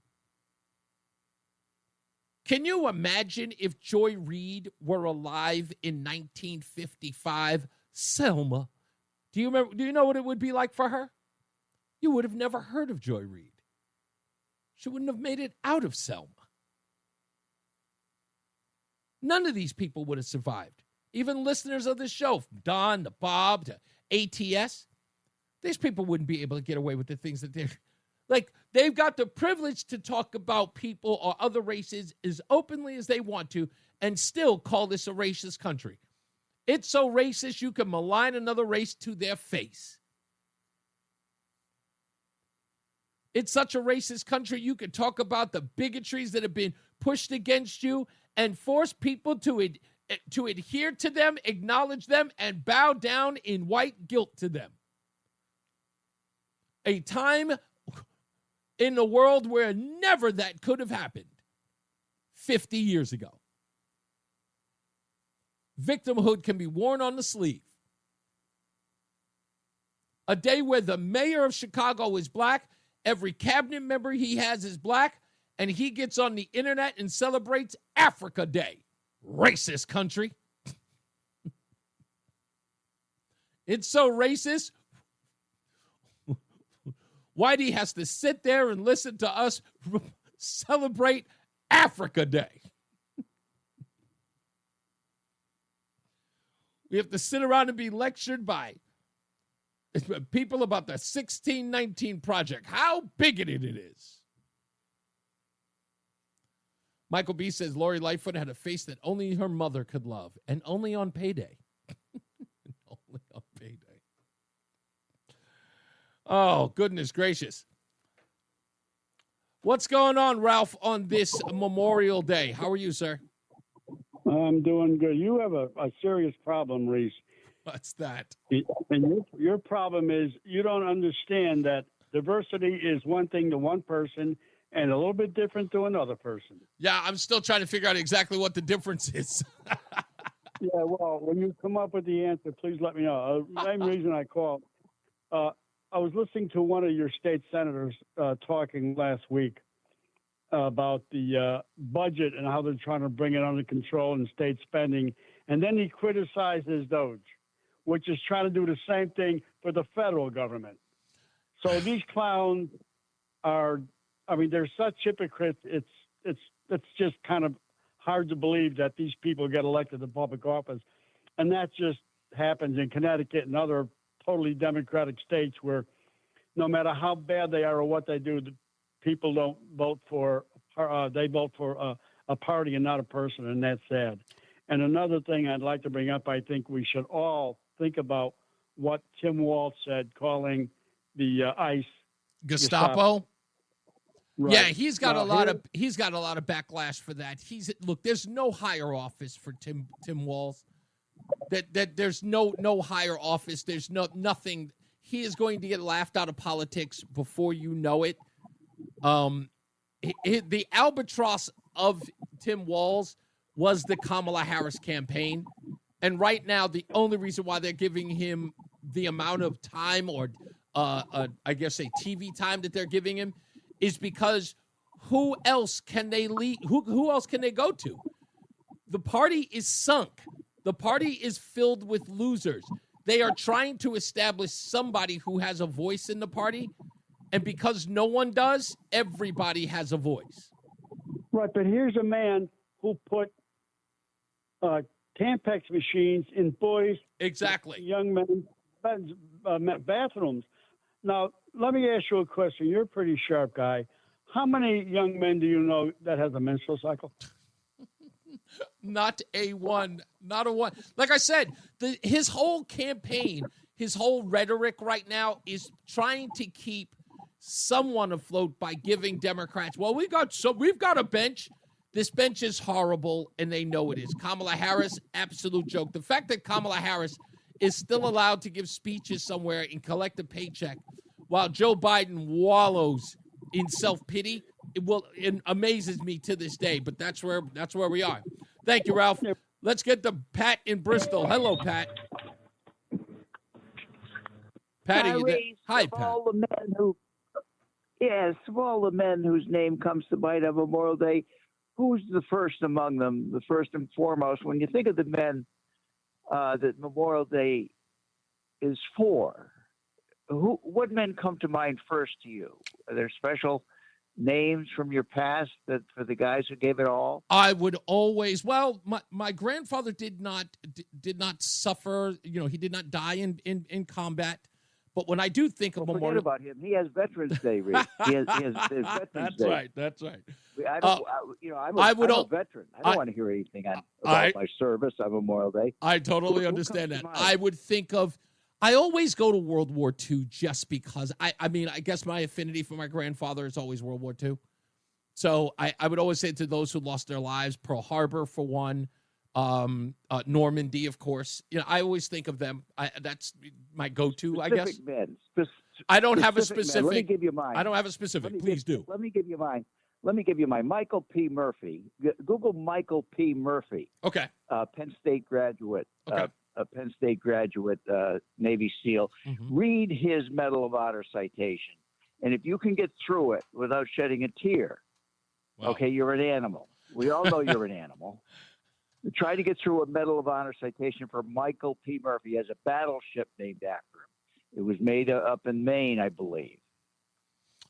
Can you imagine if Joy Reid were alive in 1955? Selma. Do you know what it would be like for her? You would have never heard of Joy Reid. She wouldn't have made it out of Selma. None of these people would have survived. Even listeners of this show, from Don to Bob to ATS, these people wouldn't be able to get away with the things that they're like. They've got the privilege to talk about people or other races as openly as they want to and still call this a racist country. It's so racist you can malign another race to their face. It's such a racist country you can talk about the bigotries that have been pushed against you and force people to adhere to them, acknowledge them, and bow down in white guilt to them. A time in the world where never that could have happened 50 years ago. Victimhood can be worn on the sleeve. A day where the mayor of Chicago is black, every cabinet member he has is black, and he gets on the internet and celebrates Africa Day. Racist country. It's so racist. Whitey has to sit there and listen to us celebrate Africa Day. We have to sit around and be lectured by people about the 1619 Project, how bigoted it is. Michael B. says Lori Lightfoot had a face that only her mother could love, and only on payday. Only on payday. Oh, goodness gracious. What's going on, Ralph, on this Memorial Day? How are you, sir? I'm doing good. You have a serious problem, Reese. What's that? And your problem is you don't understand that diversity is one thing to one person and a little bit different to another person. Yeah, I'm still trying to figure out exactly what the difference is. Yeah, well, when you come up with the answer, please let me know. The main reason I called, I was listening to one of your state senators talking last week about the budget and how they're trying to bring it under control and state spending. And then he criticizes Doge, which is trying to do the same thing for the federal government. So these clowns are, I mean, they're such hypocrites. It's just kind of hard to believe that these people get elected to public office. And that just happens in Connecticut and other totally democratic states where no matter how bad they are or what they do, the people don't vote for, they vote for a party and not a person, and that's sad. And another thing I'd like to bring up, I think we should all think about what Tim Walz said, calling the ICE Gestapo. Right. Yeah, he's got a lot of backlash for that. Look, there's no higher office for Tim Walz. That there's no higher office. There's nothing. He is going to get laughed out of politics before you know it. The albatross of Tim Walz was the Kamala Harris campaign. And right now, the only reason why they're giving him the amount of time or, I guess, a TV time that they're giving him is because who else can they lead? Who else can they go to? The party is sunk. The party is filled with losers. They are trying to establish somebody who has a voice in the party. And because no one does, everybody has a voice. Right, but here's a man who put Tampax machines in boys, exactly, young men, bathrooms. Now, let me ask you a question. You're a pretty sharp guy. How many young men do you know that has a menstrual cycle? Not a one. Not a one. Like I said, his whole campaign, his whole rhetoric right now is trying to keep someone afloat by giving Democrats, well, we've got a bench. This bench is horrible, and they know it is. Kamala Harris, absolute joke. The fact that Kamala Harris is still allowed to give speeches somewhere and collect a paycheck while Joe Biden wallows in self-pity, it amazes me to this day, but that's where we are. Thank you, Ralph. Let's get to Pat in Bristol. Hello, Pat. Patty, hi, Pat. All the men of all the men whose name comes to mind on Memorial Day, who's the first among them, the first and foremost? When you think of the men that Memorial Day is for, what men come to mind first to you? Are there special names from your past that for the guys who gave it all? I would always, my grandfather did not suffer, he did not die in combat. But when I do think of Memorial, forget about him. He has Veterans Day, Reese. He has Veterans Day. That's right. I'm a veteran. I don't want to hear anything about my service on Memorial Day. I totally understand that. I would think of, I always go to World War II just because, I guess my affinity for my grandfather is always World War II. So I would always say to those who lost their lives, Pearl Harbor for one, Normandy, of course. I always think of them. That's my go-to, specific I guess. Men. I don't have a specific. Let me give you mine. I don't have a specific. Please do. Let me give you mine. Michael P. Murphy. Google Michael P. Murphy. Okay. Penn State graduate. Okay. Penn State graduate, Navy SEAL. Mm-hmm. Read his Medal of Honor citation, and if you can get through it without shedding a tear, okay, you're an animal. We all know you're an animal. Try to get through a Medal of Honor citation for Michael P. Murphy. He has a battleship named after him. It was made up in Maine, I believe.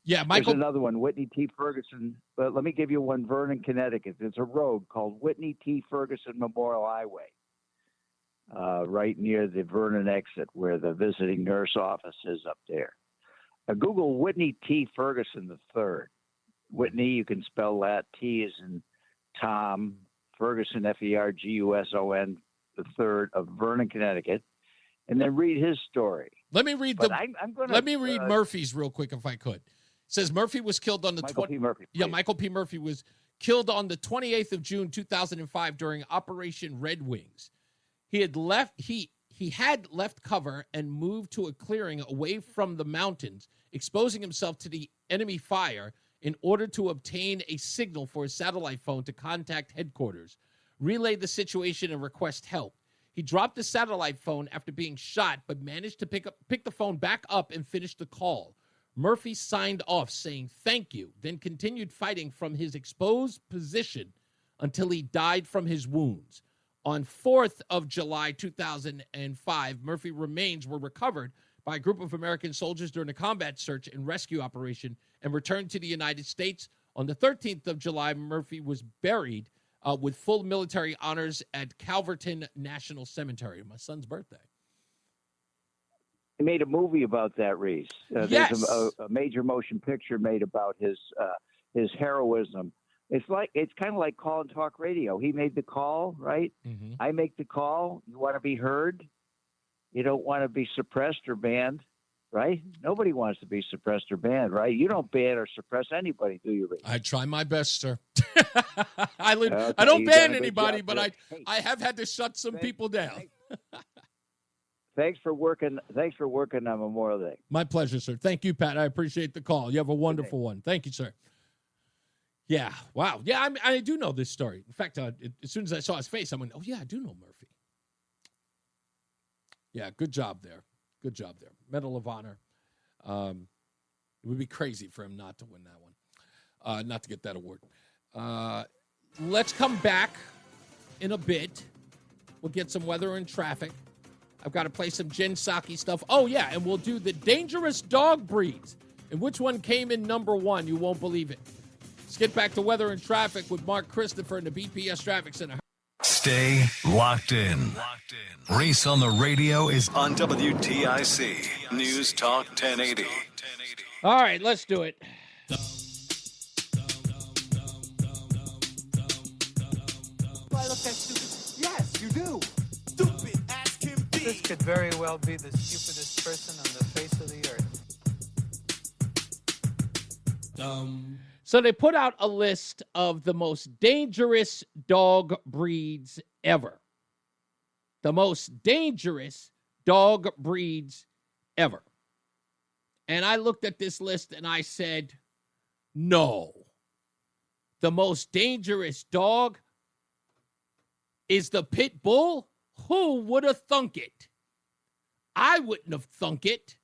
Yeah, Michael. There's another one, Whitney T. Ferguson. But let me give you one, Vernon, Connecticut. There's a road called Whitney T. Ferguson Memorial Highway, right near the Vernon exit where the visiting nurse office is up there. Google Whitney T. Ferguson III. Whitney, you can spell that. T is in Tom. Ferguson, Ferguson, the third of Vernon, Connecticut, and then read his story. Let me read Murphy's real quick, if I could. It says Murphy was killed on the Michael P. Murphy. Yeah, Michael P. Murphy was killed on the 28th of June, 2005, during Operation Red Wings. He had left cover and moved to a clearing away from the mountains, exposing himself to the enemy fire in order to obtain a signal for his satellite phone to contact headquarters, relay the situation, and request help. He dropped the satellite phone after being shot, but managed to pick the phone back up and finish the call. Murphy signed off saying thank you, then continued fighting from his exposed position until he died from his wounds. On 4th of July, 2005, Murphy remains were recovered by a group of American soldiers during a combat search and rescue operation and returned to the United States. On the 13th of July, Murphy was buried with full military honors at Calverton National Cemetery, my son's birthday. They made a movie about that, Reese. Yes. There's a major motion picture made about his heroism. It's kind of like call and talk radio. He made the call, right? Mm-hmm. I make the call. You want to be heard. You don't want to be suppressed or banned, right? Nobody wants to be suppressed or banned, right? You don't ban or suppress anybody, do you, Reese? I try my best, sir. I don't ban anybody, but I have had to shut some people down. Thanks for working on Memorial Day. My pleasure, sir. Thank you, Pat. I appreciate the call. You have a wonderful one. Thank you, sir. Yeah. Wow. Yeah, I do know this story. In fact, as soon as I saw his face, I went, oh, yeah, I do know Murphy. Yeah, good job there. Good job there. Medal of Honor. It would be crazy for him not to win that one, not to get that award. Let's come back in a bit. We'll get some weather and traffic. I've got to play some Jen Psaki stuff. Oh, yeah, and we'll do the dangerous dog breeds. And which one came in number one? You won't believe it. Let's get back to weather and traffic with Mark Christopher in the BPS Traffic Center. Stay locked in. Reese on the radio is on WTIC News Talk 1080. All right, let's do it. Yes, you do. Stupid as can be. This could very well be the stupidest person on the face of the earth. So they put out a list of the most dangerous dog breeds ever. The most dangerous dog breeds ever. And I looked at this list and I said, no. The most dangerous dog is the pit bull? Who would have thunk it? I wouldn't have thunk it.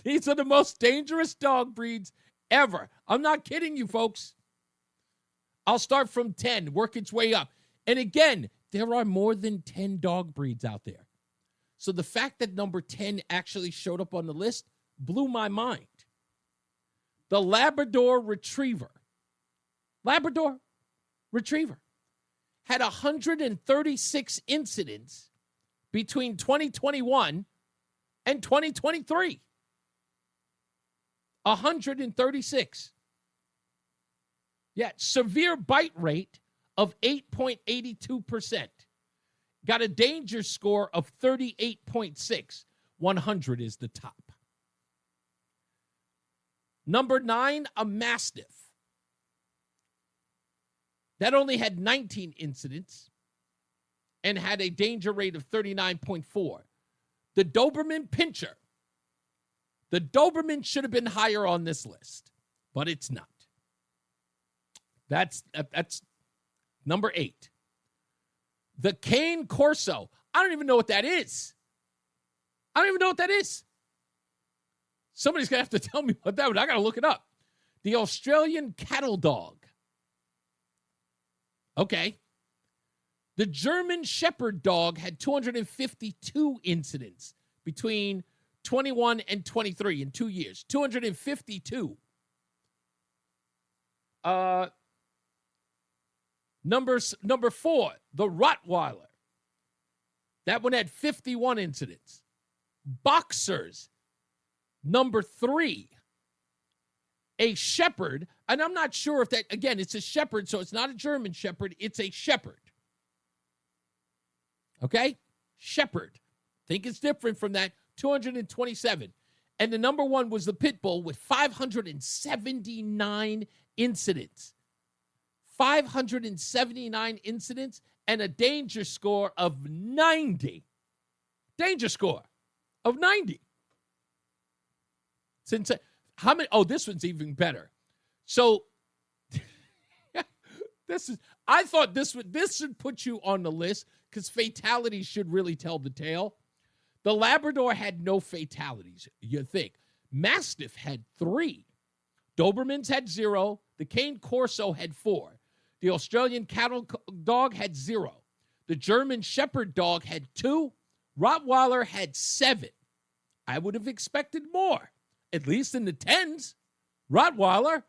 These are the most dangerous dog breeds ever. I'm not kidding you, folks. I'll start from 10, work its way up. And again, there are more than 10 dog breeds out there. So the fact that number 10 actually showed up on the list blew my mind. The Labrador Retriever. Labrador Retriever had 136 incidents between 2021 and 2023. 136. Yeah, severe bite rate of 8.82%. Got a danger score of 38.6. 100 is the top. Number 9, a Mastiff. That only had 19 incidents and had a danger rate of 39.4. The Doberman Pinscher. The Doberman should have been higher on this list, but it's not. That's number 8. The Cane Corso. I don't even know what that is. Somebody's going to have to tell me what that is. I got to look it up. The Australian Cattle Dog. Okay. The German Shepherd Dog had 252 incidents between 21 and 23 in 2 years. 252. Number 4, the Rottweiler. That one had 51 incidents. Boxers. Number 3, a Shepherd. And I'm not sure if that, again, it's a Shepherd, so it's not a German Shepherd. It's a Shepherd. Okay? Shepherd. Think it's different from that. 227. And the number 1 was the Pit Bull with 579 incidents. 579 incidents and a danger score of 90. Danger score of 90. Since how many? Oh, this one's even better. So I thought this should put you on the list because fatalities should really tell the tale. The Labrador had no fatalities, you think. Mastiff had 3. Dobermans had 0. The Cane Corso had 4. The Australian Cattle Dog had 0. The German Shepherd Dog had 2. Rottweiler had 7. I would have expected more, at least in the 10s. Rottweiler.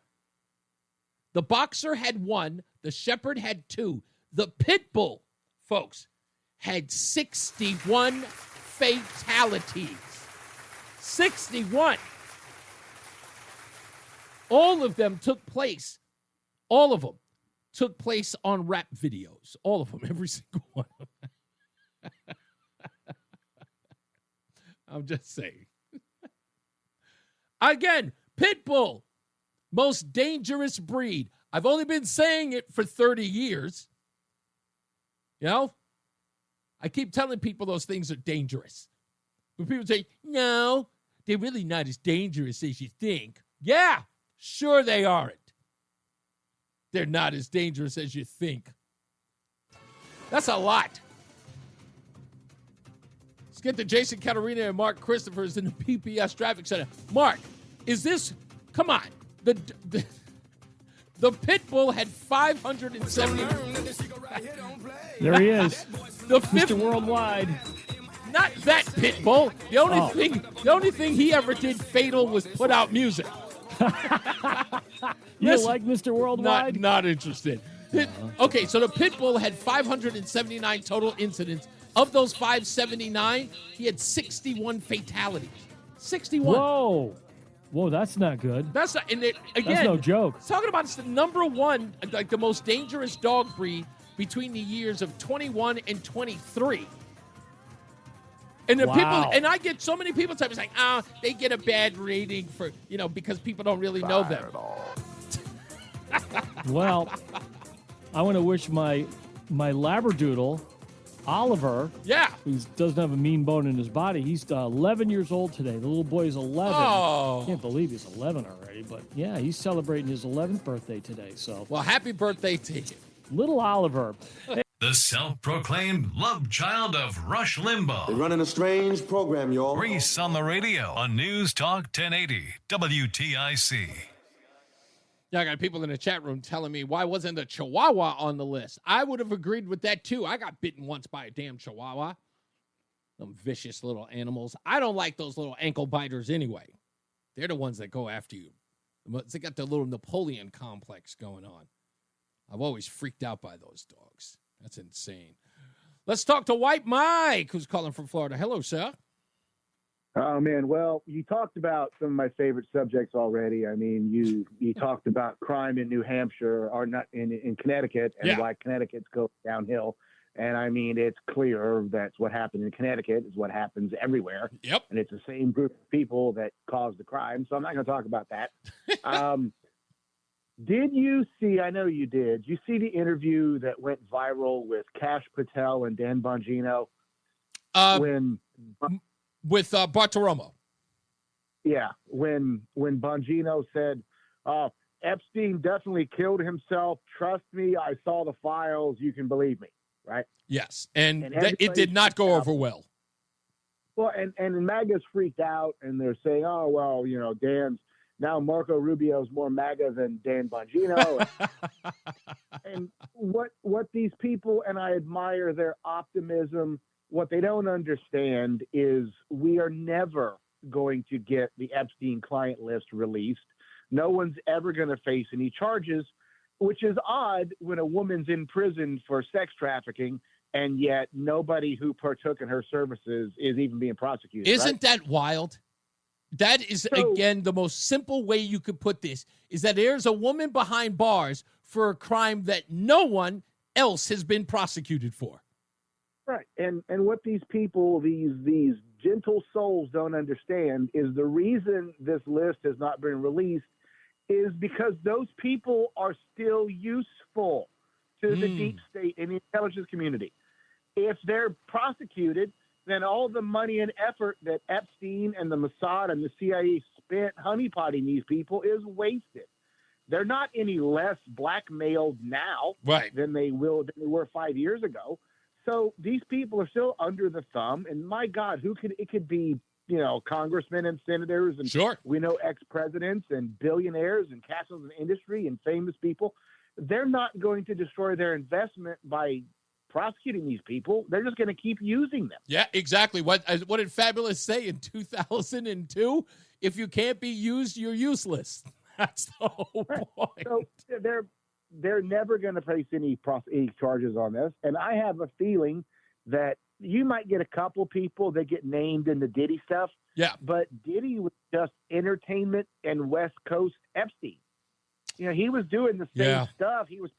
The Boxer had 1. The Shepherd had 2. The Pit Bull, folks, had 61 fatalities. 61. All of them took place. All of them took place on rap videos. All of them, every single one of them. I'm just saying. Again, Pit Bull, most dangerous breed. I've only been saying it for 30 years. You know? I keep telling people those things are dangerous. But people say, no, they're really not as dangerous as you think. Yeah, sure they aren't. They're not as dangerous as you think. That's a lot. Let's get to Jason Caterina and Mark Christopher's in the PPS Traffic Center. Mark, is this, come on, the Pit Bull had 570. There he is. The fifth, Mr. Worldwide. not that pit bull. The only thing he ever did fatal was put out music. You like Mr. Worldwide? Not interested. Okay, so the pit bull had 579 total incidents. Of those 579, he had 61 fatalities. 61. Whoa, that's not good. That's not, and it, again, that's no joke. Talking about it's the number one, like the most dangerous dog breed between the years of 21 and 23. And the people, and I get so many people saying, they get a bad rating for, because people don't really know them. Well, I want to wish my Labradoodle, Oliver, who doesn't have a mean bone in his body. He's 11 years old today. The little boy is 11. Oh. Can't believe he's 11 already, but yeah, he's celebrating his 11th birthday today. So, well, happy birthday to you, little Oliver. The self-proclaimed love child of Rush Limbaugh. They're running a strange program, y'all. Reese on the radio on News Talk 1080 WTIC. Yeah, I got people in the chat room telling me, why wasn't a Chihuahua on the list? I would have agreed with that, too. I got bitten once by a damn Chihuahua. Them vicious little animals. I don't like those little ankle biters anyway. They're the ones that go after you. They got the little Napoleon complex going on. I've always freaked out by those dogs. That's insane. Let's talk to White Mike, who's calling from Florida. Hello, sir. Oh, man. Well, you talked about some of my favorite subjects already. I mean, you talked about crime in New Hampshire, or not in Connecticut, and why Connecticut's go downhill. And I mean, it's clear that's what happened in Connecticut is what happens everywhere. Yep. And it's the same group of people that caused the crime. So I'm not going to talk about that. Did you see, I know you did you see the interview that went viral with Kash Patel and Dan Bongino? With Bartiromo. Yeah, when Bongino said, Epstein definitely killed himself. Trust me, I saw the files. You can believe me, right? Yes, and it did not go over well. Well, and MAGA's freaked out, and they're saying, oh, well, Dan's, now Marco Rubio's more MAGA than Dan Bongino. And what these people, and I admire their optimism, what they don't understand is we are never going to get the Epstein client list released. No one's ever going to face any charges, which is odd when a woman's in prison for sex trafficking, and yet nobody who partook in her services is even being prosecuted. Isn't that wild? That is, again, the most simple way you could put this, is that there's a woman behind bars for a crime that no one else has been prosecuted for. Right. And what these people, these gentle souls don't understand is the reason this list has not been released is because those people are still useful to the deep state and the intelligence community. If they're prosecuted, then all the money and effort that Epstein and the Mossad and the CIA spent honeypotting these people is wasted. They're not any less blackmailed now than they were 5 years ago. So these people are still under the thumb, and my God, it could be, congressmen and senators, and we know ex-presidents and billionaires and castles in industry and famous people. They're not going to destroy their investment by prosecuting these people. They're just going to keep using them. Yeah, exactly. What did Fabulous say in 2002? If you can't be used, you're useless. That's the whole point. So they're never going to face any charges on this. And I have a feeling that you might get a couple people that get named in the Diddy stuff. Yeah. But Diddy was just entertainment and West Coast Epstein. He was doing the same stuff. He was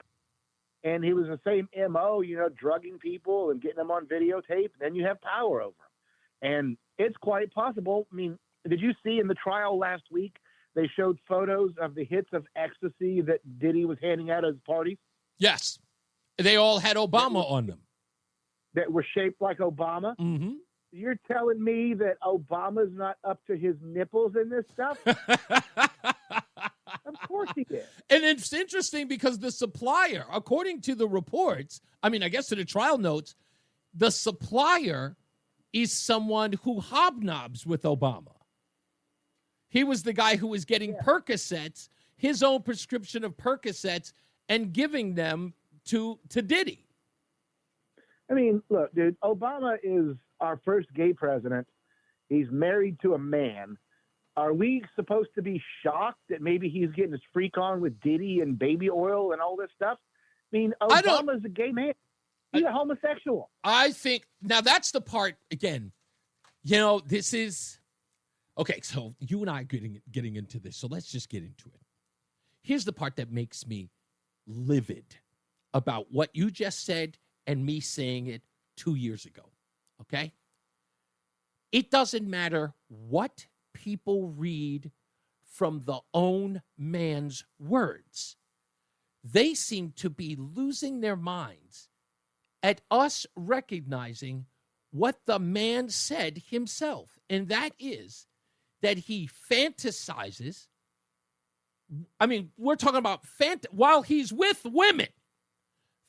the same MO, drugging people and getting them on videotape. Then you have power over them. And it's quite possible. I mean, did you see in the trial last week, they showed photos of the hits of ecstasy that Diddy was handing out at his parties? Yes. They all had Obama on them. That were shaped like Obama? Mm-hmm. You're telling me that Obama's not up to his nipples in this stuff? Of course he is. And it's interesting because the supplier, according to the reports, I guess to the trial notes, the supplier is someone who hobnobs with Obama. He was the guy who was getting Percocets, his own prescription of Percocets, and giving them to Diddy. I mean, look, dude, Obama is our first gay president. He's married to a man. Are we supposed to be shocked that maybe he's getting his freak on with Diddy and baby oil and all this stuff? I mean, Obama's a gay man. He's a homosexual. I think, now that's the part, again, you know, this is, okay, so you and I are getting into this, so let's just get into it. Here's the part that makes me livid about what you just said and me saying it 2 years ago, okay? It doesn't matter what people read from the own man's words. They seem to be losing their minds at us recognizing what the man said himself, and that is that he fantasizes. I mean, we're talking about while he's with women,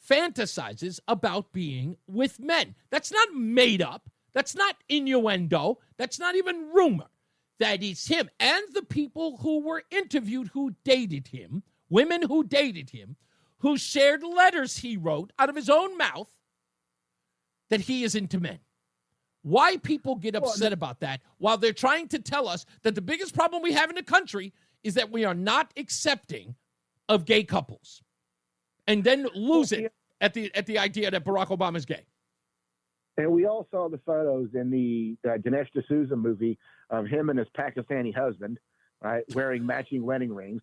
fantasizes about being with men. That's not made up. That's not innuendo. That's not even rumor. That is him. And the people who were interviewed who dated him, women who dated him, who shared letters he wrote out of his own mouth that he is into men. Why people get upset about that while they're trying to tell us that the biggest problem we have in the country is that we are not accepting of gay couples, and then lose it at the idea that Barack Obama is gay. And we all saw the photos in the Dinesh D'Souza movie of him and his Pakistani husband, right, wearing matching wedding rings.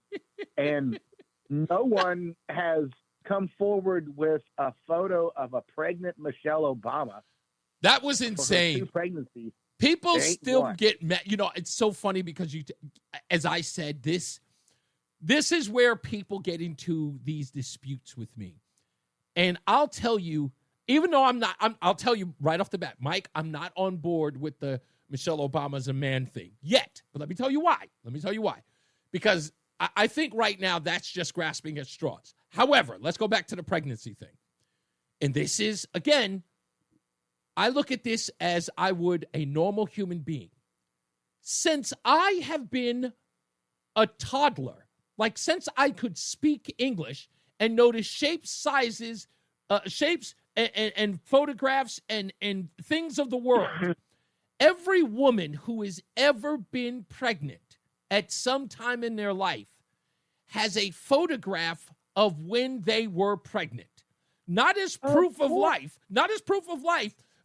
And no one has come forward with a photo of a pregnant Michelle Obama. That was insane. Two pregnancies. People still get mad. You know, it's so funny because as I said, this is where people get into these disputes with me. And I'll tell you, even though I'll tell you right off the bat, Mike, I'm not on board with the Michelle Obama's a man thing yet. But let me tell you why. Because I think right now that's just grasping at straws. However, let's go back to the pregnancy thing. And this is, again, I look at this as I would a normal human being. Since I have been a toddler, like since I could speak English and notice shapes, sizes, shapes and photographs and things of the world, every woman who has ever been pregnant at some time in their life has a photograph of when they were pregnant. Not as proof of life,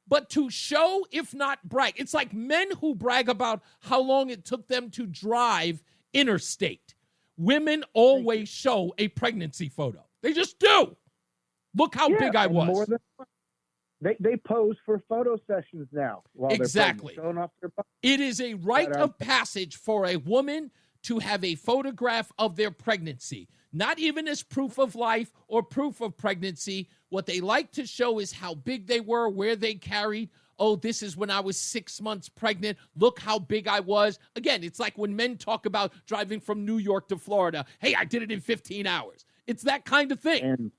but to show, if not brag. It's like men who brag about how long it took them to drive interstate. Women always show a pregnancy photo. They just do. Look how big I was. More than they pose for photo sessions now. While exactly. They're showing off their body. It is a rite of passage for a woman to have a photograph of their pregnancy. Not even as proof of life or proof of pregnancy. What they like to show is how big they were, where they carried. Oh, this is when I was 6 months pregnant. Look how big I was. Again, it's like when men talk about driving from New York to Florida. Hey, I did it in 15 hours. It's that kind of thing.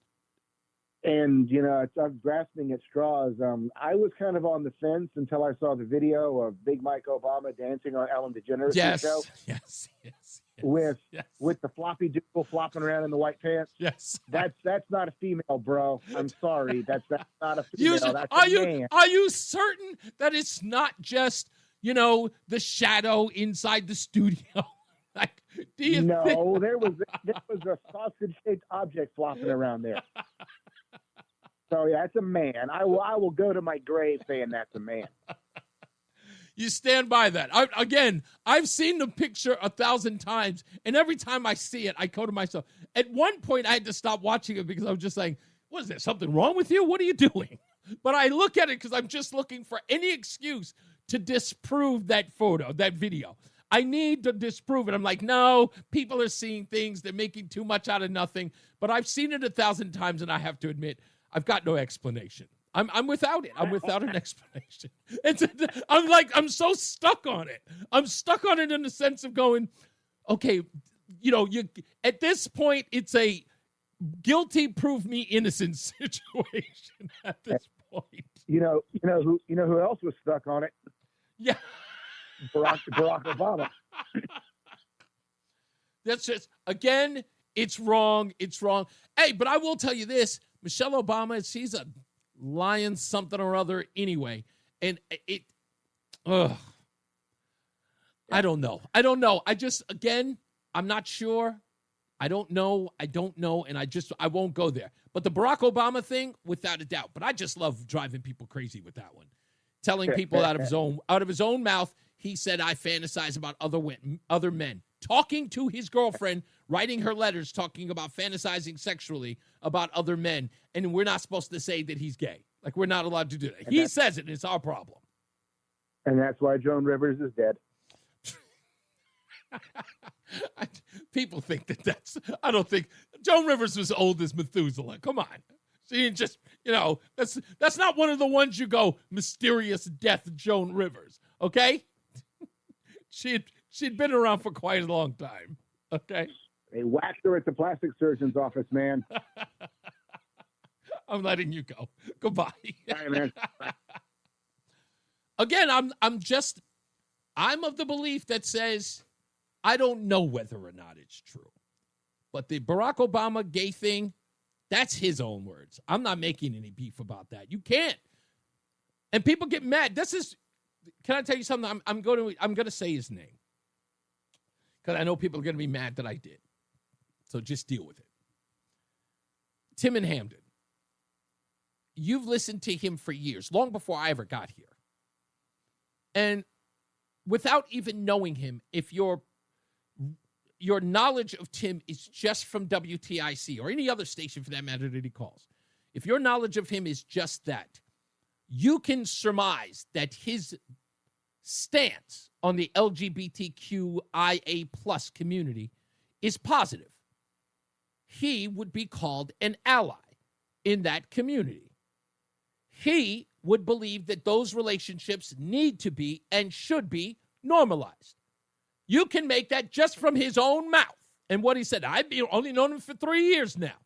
And you know, I'm grasping at straws. I was kind of on the fence until I saw the video of Big Mike Obama dancing on Ellen DeGeneres' show. Yes. With the floppy doodle flopping around in the white pants. Yes. That's not a female, bro. I'm sorry. That's not a female. That's are a man. Are you certain that it's not just, you know, the shadow inside the studio? Like, do you think? there was a sausage-shaped object flopping around there. So yeah, it's a man. I will go to my grave saying that's a man. You stand by that. I've seen the picture 1,000 times, and every time I see it, I go to myself. At one point, I had to stop watching it because I was just like, "What is there? Something wrong with you? What are you doing?" But I look at it because I'm just looking for any excuse to disprove that photo, that video. I need to disprove it. I'm like, no, people are seeing things. They're making too much out of nothing. But I've seen it 1,000 times, and I have to admit, I've got no explanation. I'm without it. I'm without an explanation. I'm so stuck on it. I'm stuck on it in the sense of going, okay, you know, at this point, it's a guilty, prove me innocent situation at this point. You know who else was stuck on it? Yeah. Barack Obama. That's just, again, it's wrong. It's wrong. Hey, but I will tell you this. Michelle Obama, she's a lying something or other anyway. And I don't know. I'm not sure. I don't know. And I won't go there. But the Barack Obama thing, without a doubt. But I just love driving people crazy with that one. Telling people out of his own mouth, he said, I fantasize about other men. Talking to his girlfriend, writing her letters, talking about fantasizing sexually about other men. And we're not supposed to say that he's gay. Like, we're not allowed to do that. He says it, and it's our problem. And that's why Joan Rivers is dead. People think I don't think Joan Rivers was old as Methuselah. Come on. She just, that's not one of the ones you go, mysterious death Joan Rivers. Okay? She'd been around for quite a long time. Okay? They whacked her at the plastic surgeon's office, man. I'm letting you go. Goodbye. Bye, man. Again, I'm of the belief that says I don't know whether or not it's true. But the Barack Obama gay thing, that's his own words. I'm not making any beef about that. You can't. And people get mad. Can I tell you something? I'm going to say his name. Because I know people are going to be mad that I did. So just deal with it. Tim in Hamden. You've listened to him for years, long before I ever got here. And without even knowing him, if your knowledge of Tim is just from WTIC or any other station for that matter that he calls, if your knowledge of him is just that, you can surmise that his stance on the LGBTQIA plus community is positive. He would be called an ally in that community. He would believe that those relationships need to be and should be normalized. You can make that just from his own mouth and what he said. I've only known him for 3 years now.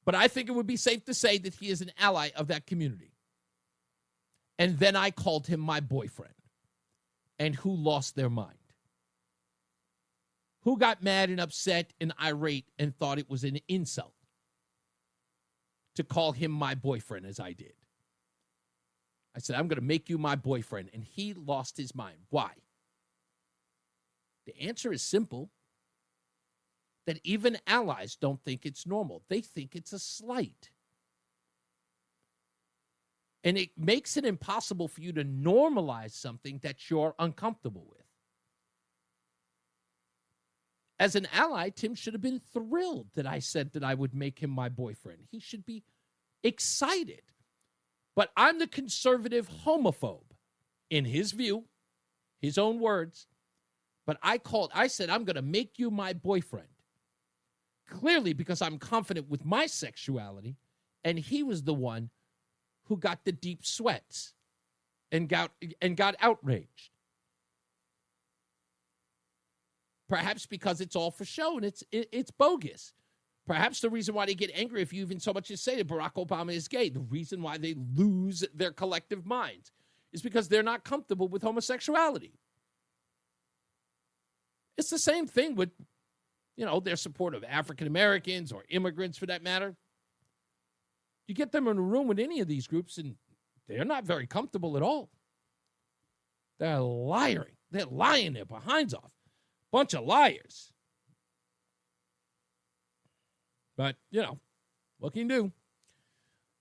But I think it would be safe to say that he is an ally of that community. And then I called him my boyfriend. And who lost their mind? Who got mad and upset and irate and thought it was an insult to call him my boyfriend as I did? I said, I'm going to make you my boyfriend. And he lost his mind. Why? The answer is simple. That even allies don't think it's normal. They think it's a slight. And it makes it impossible for you to normalize something that you're uncomfortable with. As an ally, Tim should have been thrilled that I said that I would make him my boyfriend. He should be excited. But I'm the conservative homophobe, in his view, his own words. But I said, I'm going to make you my boyfriend. Clearly because I'm confident with my sexuality, and he was the one who got the deep sweats and got outraged. Perhaps because it's all for show and it's bogus. Perhaps the reason why they get angry if you even so much as say that Barack Obama is gay, the reason why they lose their collective minds is because they're not comfortable with homosexuality. It's the same thing with, their support of African Americans or immigrants for that matter. You get them in a room with any of these groups and they're not very comfortable at all. They're lying. They're lying their behinds off. Bunch of liars. But, what can you do?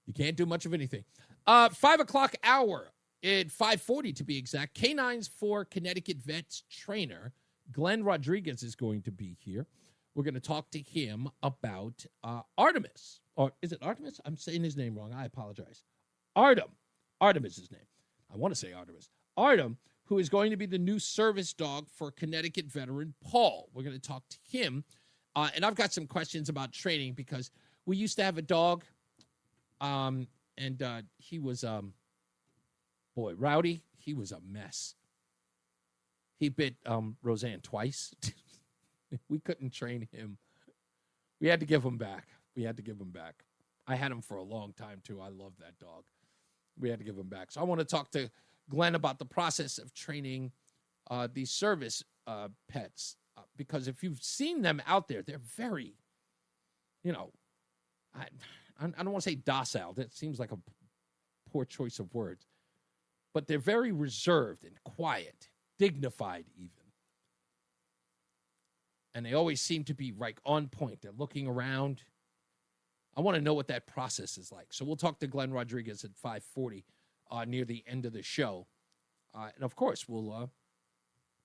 You can't do much of anything. 5 o'clock hour at 5:40 to be exact. Canines for Connecticut Vets trainer Glenn Rodriguez is going to be here. We're going to talk to him about Artemis. Or is it Artemis? I'm saying his name wrong. I apologize. Artem. Artem is his name. I want to say Artemis. Artem, who is going to be the new service dog for Connecticut veteran Paul. We're going to talk to him. And I've got some questions about training because we used to have a dog. And he was, Rowdy. He was a mess. He bit Roseanne twice. We couldn't train him. We had to give him back. I had him for a long time, too. I love that dog. We had to give him back. So I want to talk to Glenn about the process of training these service pets. Because if you've seen them out there, they're very, I I don't want to say docile. That seems like a poor choice of words. But they're very reserved and quiet, dignified even. And they always seem to be like on point. They're looking around. I want to know what that process is like. So we'll talk to Glenn Rodriguez at 5:40 near the end of the show. And, of course, we'll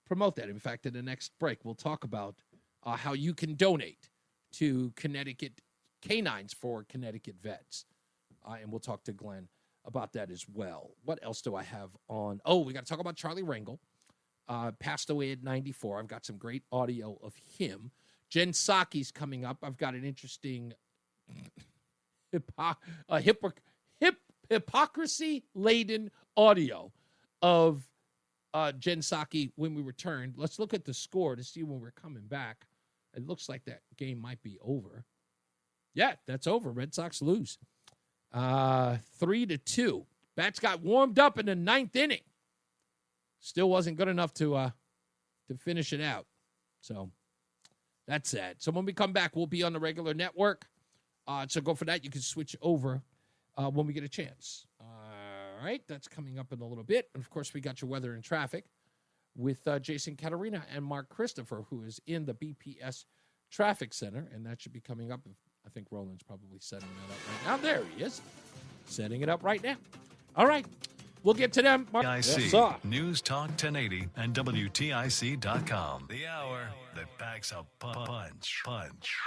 promote that. In fact, in the next break, we'll talk about how you can donate to Connecticut Canines for Connecticut Vets. And we'll talk to Glenn about that as well. What else do I have on? Oh, we got to talk about Charlie Rangel. Passed away at 94. I've got some great audio of him. Jen Psaki's coming up. I've got an interesting hypocrisy-laden audio of Jen Psaki when we returned. Let's look at the score to see when we're coming back. It looks like that game might be over. Yeah, that's over. Red Sox lose 3-2. Bats got warmed up in the ninth inning. Still wasn't good enough to finish it out. So that's sad. So when we come back, we'll be on the regular network. So go for that. You can switch over when we get a chance. All right, that's coming up in a little bit. And, of course, we got your weather and traffic with Jason Caterina and Mark Christopher, who is in the BPS Traffic Center. And that should be coming up. I think Roland's probably setting that up right now. There he is, setting it up right now. All right. We'll get to them. WTIC, News Talk 1080, and WTIC.com. The hour that packs a punch.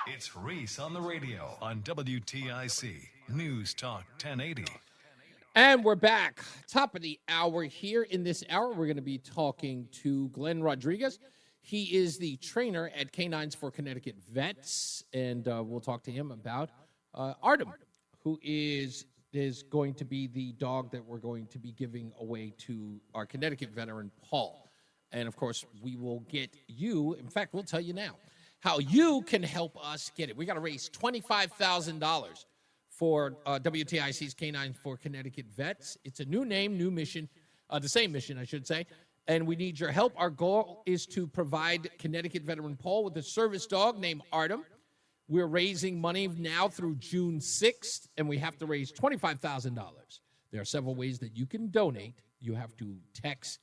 It's Reese on the radio on WTIC, News Talk 1080. And we're back. Top of the hour here. In this hour, we're going to be talking to Glenn Rodriguez. He is the trainer at Canines for Connecticut Vets, and we'll talk to him about Artem, who is going to be the dog that we're going to be giving away to our Connecticut veteran, Paul. And, of course, we will get you, in fact, we'll tell you now, how you can help us get it. We got to raise $25,000 for WTIC's Canines for Connecticut Vets. It's a new name, new mission, the same mission, I should say. And we need your help. Our goal is to provide Connecticut veteran Paul with a service dog named Artem. We're raising money now through June 6th, and we have to raise $25,000. There are several ways that you can donate. You have to text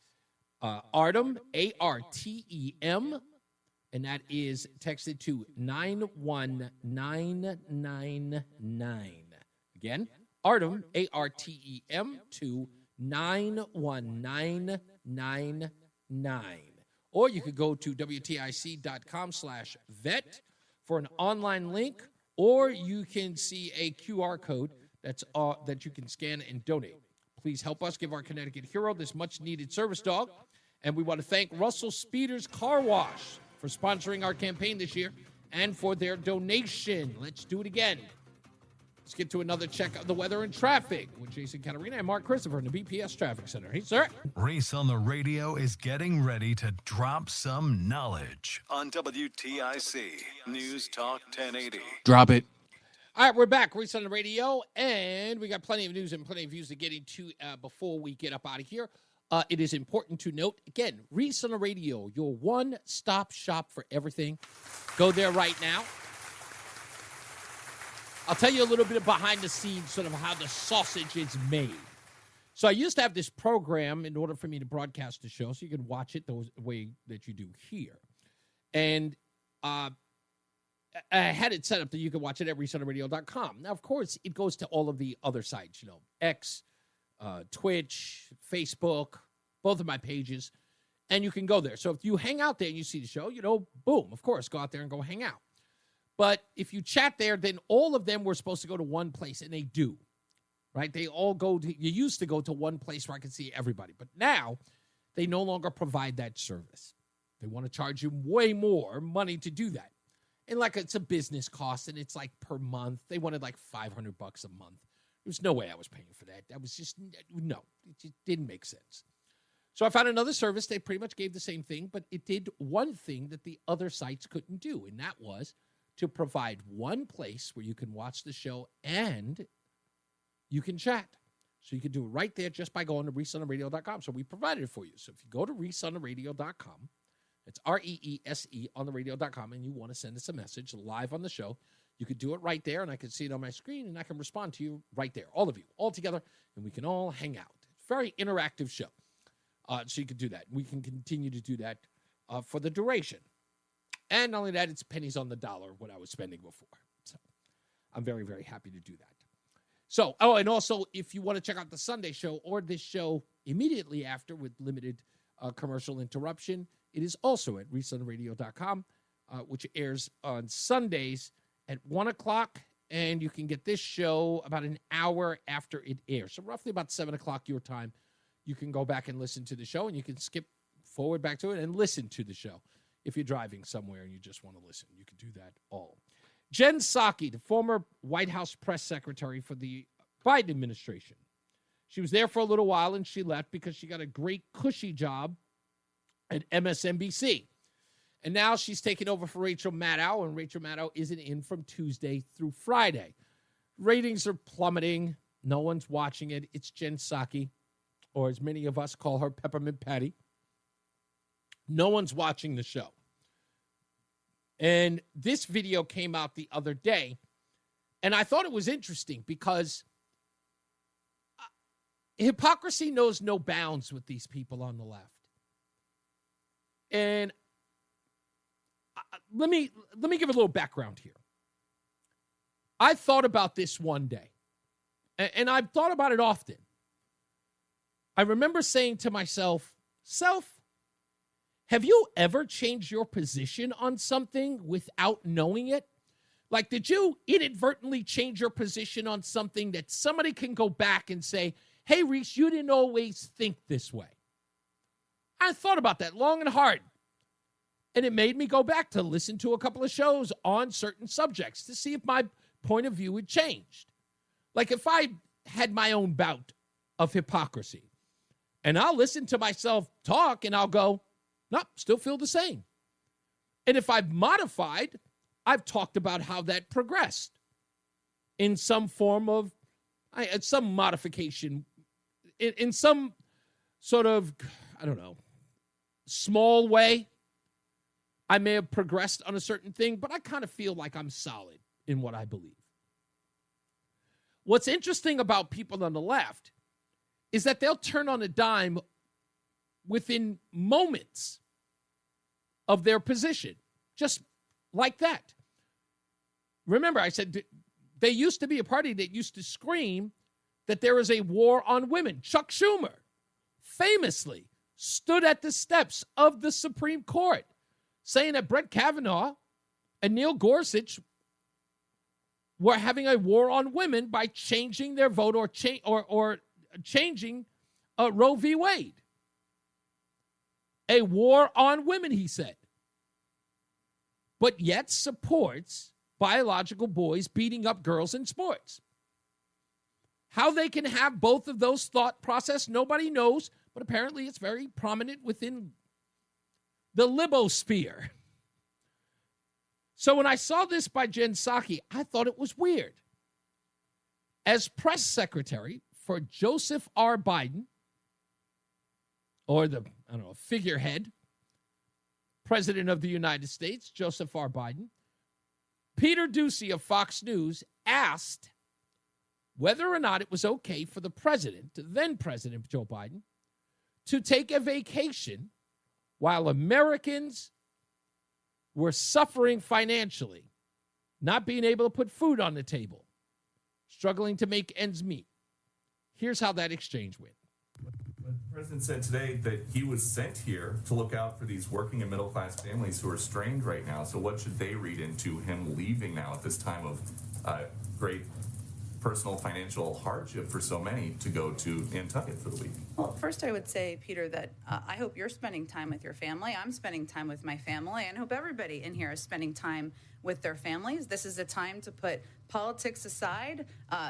Artem, A-R-T-E-M, and that is texted to 91999. Again, Artem, A-R-T-E-M, to 91999. Or you could go to WTIC.com/vet for an online link, or you can see a QR code that you can scan and donate. Please help us give our Connecticut hero this much-needed service dog. And we want to thank Russell Speeder's Car Wash for sponsoring our campaign this year and for their donation. Let's do it again. Let's get to another check of the weather and traffic with Jason Caterina and Mark Christopher in the BPS Traffic Center. Hey, sir. Reese on the radio is getting ready to drop some knowledge on WTIC, News Talk 1080. Drop it. All right, we're back. Reese on the radio, and we got plenty of news and plenty of views to get into before we get up out of here. It is important to note, again, Reese on the radio, your one-stop shop for everything. Go there right now. I'll tell you a little bit behind the scenes, sort of how the sausage is made. So I used to have this program in order for me to broadcast the show, so you can watch it the way that you do here. And I had it set up that you could watch it at reasonerradio.com. Now, of course, it goes to all of the other sites, X, Twitch, Facebook, both of my pages, and you can go there. So if you hang out there and you see the show, boom, of course, go out there and go hang out. But if you chat there, then all of them were supposed to go to one place, and they do, right? They all go to, you used to go to one place where I could see everybody. But now they no longer provide that service. They want to charge you way more money to do that. And it's a business cost, and it's per month. They wanted $500 a month. There's no way I was paying for that. That was just, no, it just didn't make sense. So I found another service. They pretty much gave the same thing, but it did one thing that the other sites couldn't do, and that was to provide one place where you can watch the show and you can chat. So you can do it right there just by going to reasonerradio.com. So we provided it for you. So if you go to reasonerradio.com, it's REESE on the radio.com, and you want to send us a message live on the show, You could do it right there, and I can see it on my screen, and I can respond to you right there, all of you, all together, and we can all hang out. Very interactive show. So you can do that. We can continue to do that for the duration. And not only that, it's pennies on the dollar what I was spending before. So I'm very, very happy to do that. So, and also, if you want to check out the Sunday show or this show immediately after with limited commercial interruption, it is also at reeseontheradio.com, which airs on Sundays at 1 o'clock, and you can get this show about an hour after it airs. So roughly about 7 o'clock your time, you can go back and listen to the show, and you can skip forward back to it and listen to the show. If you're driving somewhere and you just want to listen, you can do that all. Jen Psaki, the former White House press secretary for the Biden administration. She was there for a little while, and she left because she got a great cushy job at MSNBC. And now she's taking over for Rachel Maddow, and Rachel Maddow isn't in from Tuesday through Friday. Ratings are plummeting. No one's watching it. It's Jen Psaki, or as many of us call her, Peppermint Patty. No one's watching the show. And this video came out the other day, and I thought it was interesting because hypocrisy knows no bounds with these people on the left. And let me give a little background here. I thought about this one day, and I've thought about it often. I remember saying to myself, have you ever changed your position on something without knowing it? Like, did you inadvertently change your position on something that somebody can go back and say, hey, Reese, you didn't always think this way? I thought about that long and hard. And it made me go back to listen to a couple of shows on certain subjects to see if my point of view had changed. Like if I had my own bout of hypocrisy, and I'll listen to myself talk and I'll go, nope, still feel the same. And if I've modified, I've talked about how that progressed in some form of, some modification, in some sort of, I don't know, small way. I may have progressed on a certain thing, but I kind of feel like I'm solid in what I believe. What's interesting about people on the left is that they'll turn on a dime within moments of their position, just like that. Remember, I said they used to be a party that used to scream that there is a war on women. Chuck Schumer famously stood at the steps of the Supreme Court saying that Brett Kavanaugh and Neil Gorsuch were having a war on women by changing their vote or changing Roe v. Wade. A war on women, he said, but yet supports biological boys beating up girls in sports. How they can have both of those thought process, nobody knows, but apparently it's very prominent within the libosphere. So when I saw this by Jen Psaki, I thought it was weird. As press secretary for Joseph R. Biden, or the, figurehead, President of the United States, Joseph R. Biden, Peter Doocy of Fox News asked whether or not it was okay for the president, then President Joe Biden, to take a vacation while Americans were suffering financially, not being able to put food on the table, struggling to make ends meet. Here's how that exchange went. The president said today that he was sent here to look out for these working and middle-class families who are strained right now. So what should they read into him leaving now at this time of great personal financial hardship for so many to go to Nantucket for the week? Well, first I would say, Peter, that I hope you're spending time with your family. I'm spending time with my family, and I hope everybody in here is spending time with their families. This is a time to put politics aside,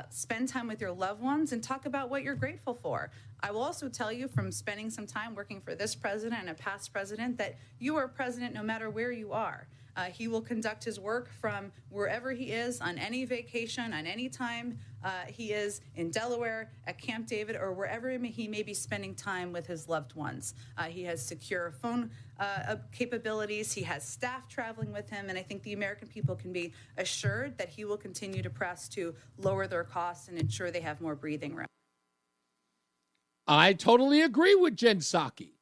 spend time with your loved ones, and talk about what you're grateful for. I will also tell you from spending some time working for this president and a past president that you are president no matter where you are. He will conduct his work from wherever he is on any vacation, on any time he is in Delaware, at Camp David, or wherever he may be spending time with his loved ones. He has secure phone capabilities. He has staff traveling with him. And I think the American people can be assured that he will continue to press to lower their costs and ensure they have more breathing room. I totally agree with Jen Psaki.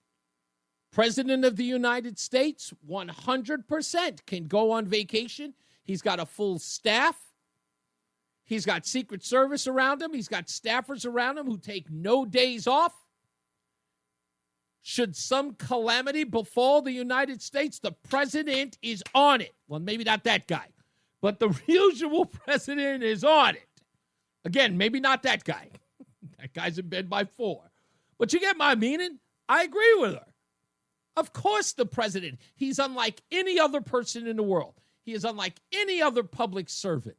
President of the United States, 100% can go on vacation. He's got a full staff. He's got Secret Service around him. He's got staffers around him who take no days off. Should some calamity befall the United States, the president is on it. Well, maybe not that guy, but the usual president is on it. Again, maybe not that guy. That guy's in bed by 4. But you get my meaning? I agree with her. Of course, the president, he's unlike any other person in the world. He is unlike any other public servant.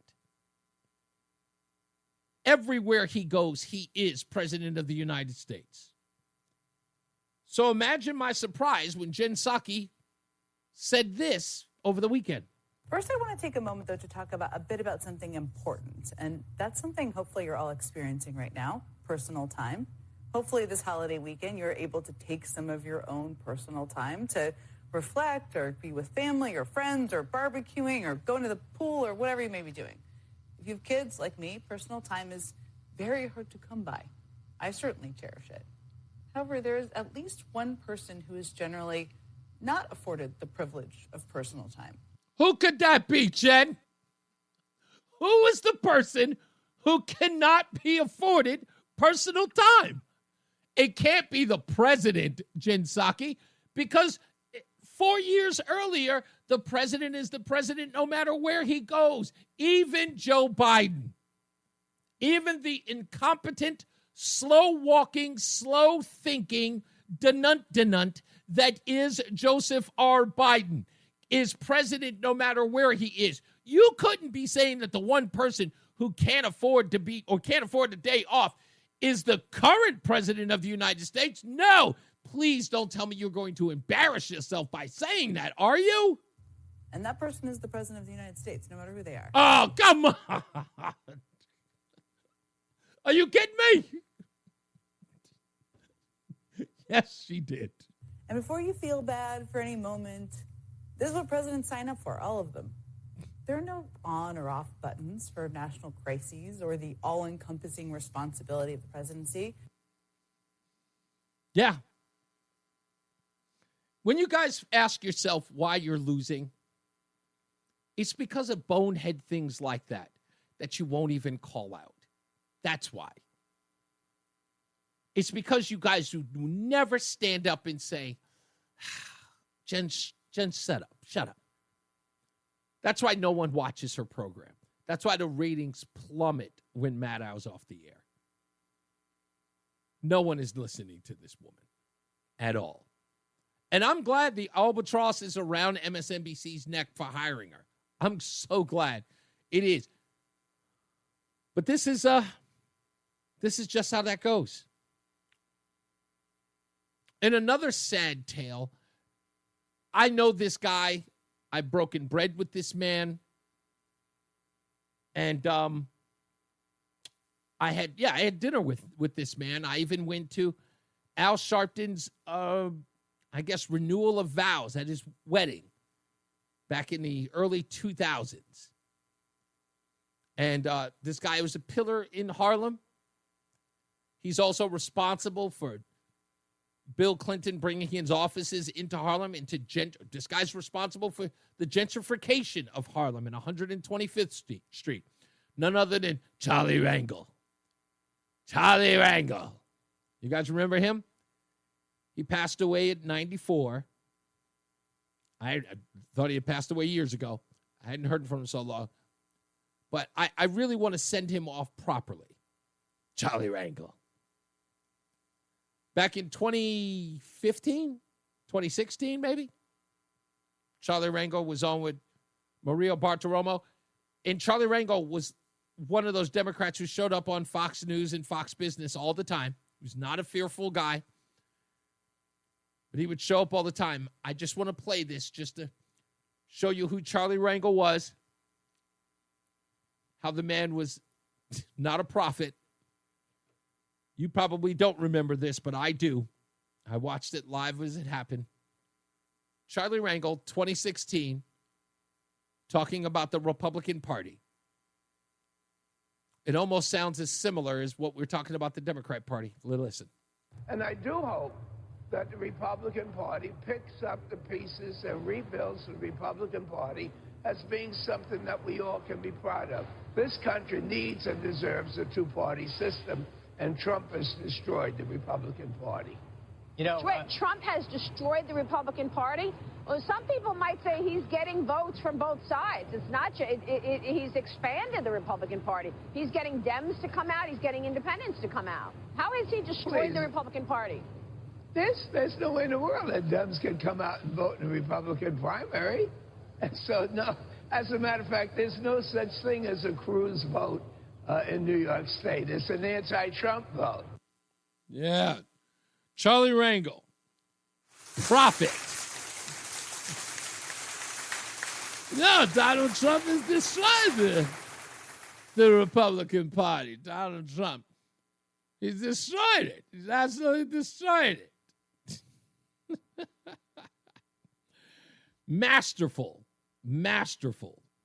Everywhere he goes, he is president of the United States. So imagine my surprise when Jen Psaki said this over the weekend. First, I want to take a moment, though, to talk about a bit about something important. And that's something hopefully you're all experiencing right now, personal time. Hopefully this holiday weekend, you're able to take some of your own personal time to reflect or be with family or friends or barbecuing or going to the pool or whatever you may be doing. If you have kids like me, personal time is very hard to come by. I certainly cherish it. However, there is at least one person who is generally not afforded the privilege of personal time. Who could that be, Jen? Who is the person who cannot be afforded personal time? It can't be the president, Jen Psaki, because 4 years earlier, the president is the president no matter where he goes. Even Joe Biden, even the incompetent, slow-walking, slow-thinking, denunct that is Joseph R. Biden is president no matter where he is. You couldn't be saying that the one person who can't afford to be or can't afford a day off is the current president of the United States. No, please don't tell me you're going to embarrass yourself by saying that, are you? And that person is the president of the United States, no matter who they are. Oh, come on. Are you kidding me? Yes, she did. And before you feel bad for any moment, this is what presidents sign up for, all of them. There are no on or off buttons for national crises or the all-encompassing responsibility of the presidency. Yeah. When you guys ask yourself why you're losing, it's because of bonehead things like that you won't even call out. That's why. It's because you guys who never stand up and say, Jen, shut up. That's why no one watches her program. That's why the ratings plummet when Maddow's off the air. No one is listening to this woman at all. And I'm glad the albatross is around MSNBC's neck for hiring her. I'm so glad it is. But this is just how that goes. In another sad tale, I know this guy. I've broken bread with this man. And I had dinner with this man. I even went to Al Sharpton's, renewal of vows at his wedding back in the early 2000s. And this guy was a pillar in Harlem. He's also responsible for Bill Clinton bringing his offices into Harlem. This guy's responsible for the gentrification of Harlem and 125th Street. None other than Charlie Rangel. Charlie Rangel. You guys remember him? He passed away at 94. I thought he had passed away years ago. I hadn't heard from him so long. But I really want to send him off properly. Charlie Rangel. Back in 2015, 2016 maybe, Charlie Rangel was on with Maria Bartiromo. And Charlie Rangel was one of those Democrats who showed up on Fox News and Fox Business all the time. He was not a fearful guy, but he would show up all the time. I just want to play this just to show you who Charlie Rangel was, how the man was not a prophet. You probably don't remember this, but I do. I watched it live as it happened. Charlie Rangel, 2016, talking about the Republican Party. It almost sounds as similar as what we're talking about the Democrat Party. Listen. And I do hope that the Republican Party picks up the pieces and rebuilds the Republican Party as being something that we all can be proud of. This country needs and deserves a two-party system, and Trump has destroyed the Republican Party. You know, Trump has destroyed the Republican Party. Well, some people might say he's getting votes from both sides. It's not. He's expanded the Republican Party. He's getting Dems to come out. He's getting independents to come out. How has he destroyed the Republican Party? There's no way in the world that Dems can come out and vote in the Republican primary. And so, no, as a matter of fact, there's no such thing as a Cruz vote in New York State. It's an anti-Trump vote. Yeah. Charlie Rangel, prophet. No, Donald Trump has destroyed the Republican Party. Donald Trump. He's destroyed it. He's absolutely destroyed it. Masterful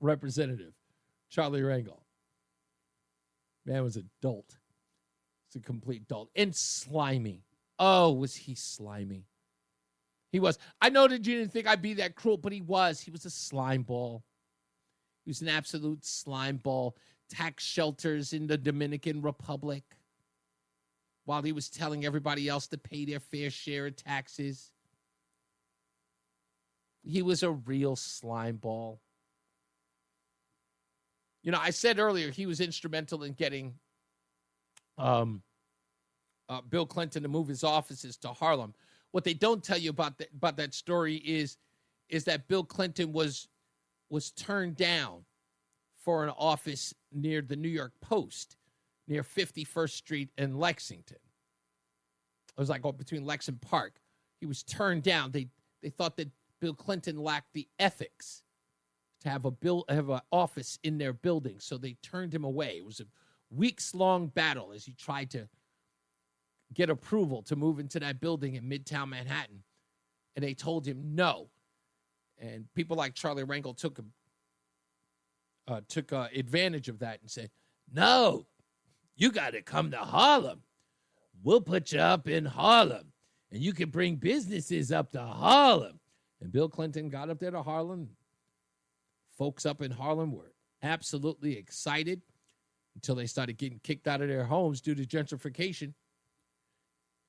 representative, Charlie Rangel. Man was a dolt. He's a complete dolt. And slimy. Oh, was he slimy? He was. I know that you didn't think I'd be that cruel, but he was. He was a slime ball. He was an absolute slime ball. Tax shelters in the Dominican Republic while he was telling everybody else to pay their fair share of taxes. He was a real slime ball. You know, I said earlier he was instrumental in getting Bill Clinton to move his offices to Harlem. What they don't tell you about that story is that Bill Clinton was turned down for an office near the New York Post, near 51st Street and Lexington. It was like between Lex and Park. He was turned down. They thought that Bill Clinton lacked the ethics to have an office in their building, so they turned him away. It was a weeks-long battle as he tried to get approval to move into that building in Midtown Manhattan. And they told him no. And people like Charlie Rangel took advantage of that and said, no, you got to come to Harlem. We'll put you up in Harlem. And you can bring businesses up to Harlem. And Bill Clinton got up there to Harlem. Folks up in Harlem were absolutely excited until they started getting kicked out of their homes due to gentrification.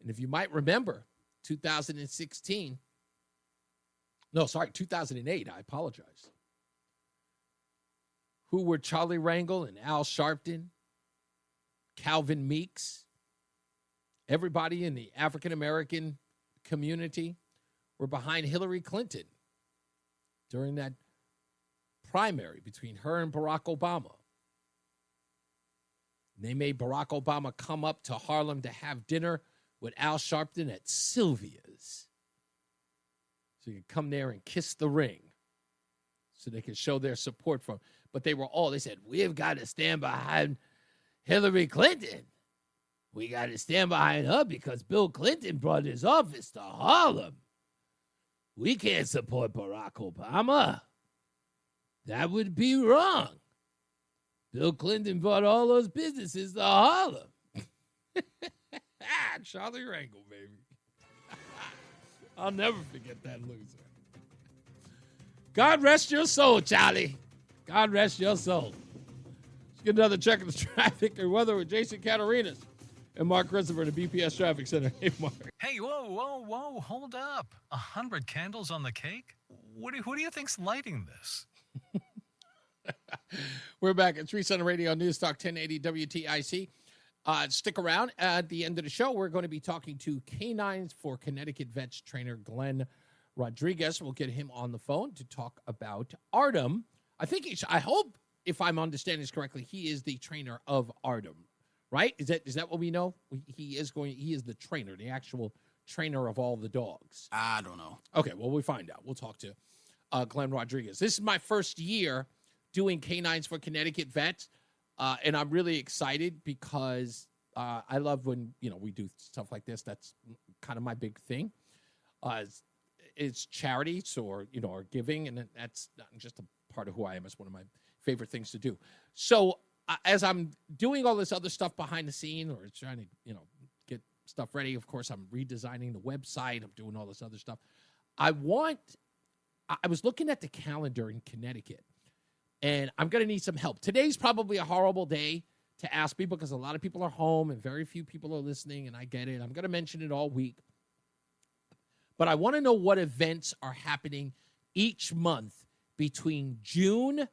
And if you might remember, 2008, I apologize. Who were Charlie Rangel and Al Sharpton, Calvin Meeks, everybody in the African-American community were behind Hillary Clinton during that primary between her and Barack Obama. And they made Barack Obama come up to Harlem to have dinner with Al Sharpton at Sylvia's. So you could come there and kiss the ring so they could show their support for him. But they said, we've got to stand behind Hillary Clinton. We got to stand behind her because Bill Clinton brought his office to Harlem. We can't support Barack Obama. That would be wrong. Bill Clinton brought all those businesses to Harlem. Charlie Rangel, baby. I'll never forget that loser. God rest your soul, Charlie. God rest your soul. Let's get another check of the traffic and weather with Jason Catarinas and Mark Christopher at the BPS Traffic Center. Hey, Mark. Hey, whoa, hold up. 100 candles on the cake? Who do you think's lighting this? We're back at 3 Center Radio News Talk 1080 WTIC. Stick around. At the end of the show, we're going to be talking to Canines for Connecticut Vets trainer Glenn Rodriguez. We'll get him on the phone to talk about Artem. I hope, if I'm understanding this correctly, he is the trainer of Artem, right? Is that what we know? He is the trainer, the actual trainer of all the dogs. I don't know. Okay, well, we'll find out. We'll talk to Glenn Rodriguez. This is my first year doing Canines for Connecticut Vets, and I'm really excited because I love when, we do stuff like this. That's kind of my big thing. It's charities or giving, and that's not just a part of who I am. It's one of my favorite things to do. So as I'm doing all this other stuff behind the scene or trying to, get stuff ready, of course, I'm redesigning the website. I'm doing all this other stuff. I was looking at the calendar in Connecticut, and I'm going to need some help. Today's probably a horrible day to ask people because a lot of people are home and very few people are listening, and I get it. I'm going to mention it all week. But I want to know what events are happening each month between June,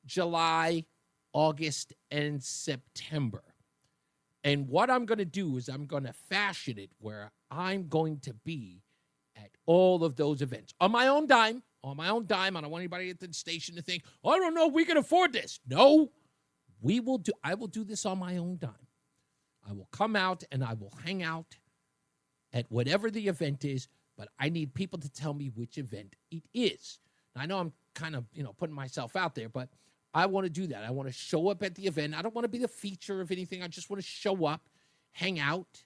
July, August, and September. And what I'm going to do is I'm going to fashion it where I'm going to be at all of those events on my own dime. I don't want anybody at the station to think, I don't know if we can afford this. No, I will do this on my own dime. I will come out and I will hang out at whatever the event is, but I need people to tell me which event it is. Now, I know I'm kind of, putting myself out there, but I want to do that. I want to show up at the event. I don't want to be the feature of anything. I just want to show up, hang out,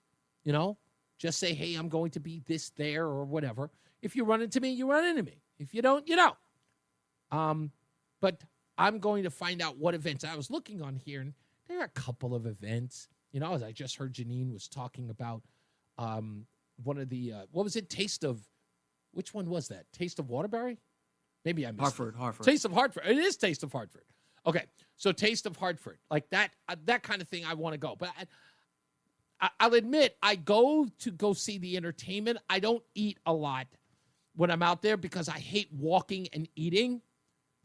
just say, hey, I'm going to be this, there, or whatever. If you run into me, you run into me. If you don't, you don't. But I'm going to find out what events. I was looking on here, and there are a couple of events. As I just heard Janine was talking about one of the, what was it? Which one was that? Taste of Waterbury? Maybe I missed Hartford. Taste of Hartford. It is Taste of Hartford. Okay, so Taste of Hartford. Like that kind of thing I want to go. But I'll admit, I go see the entertainment. I don't eat a lot when I'm out there because I hate walking and eating.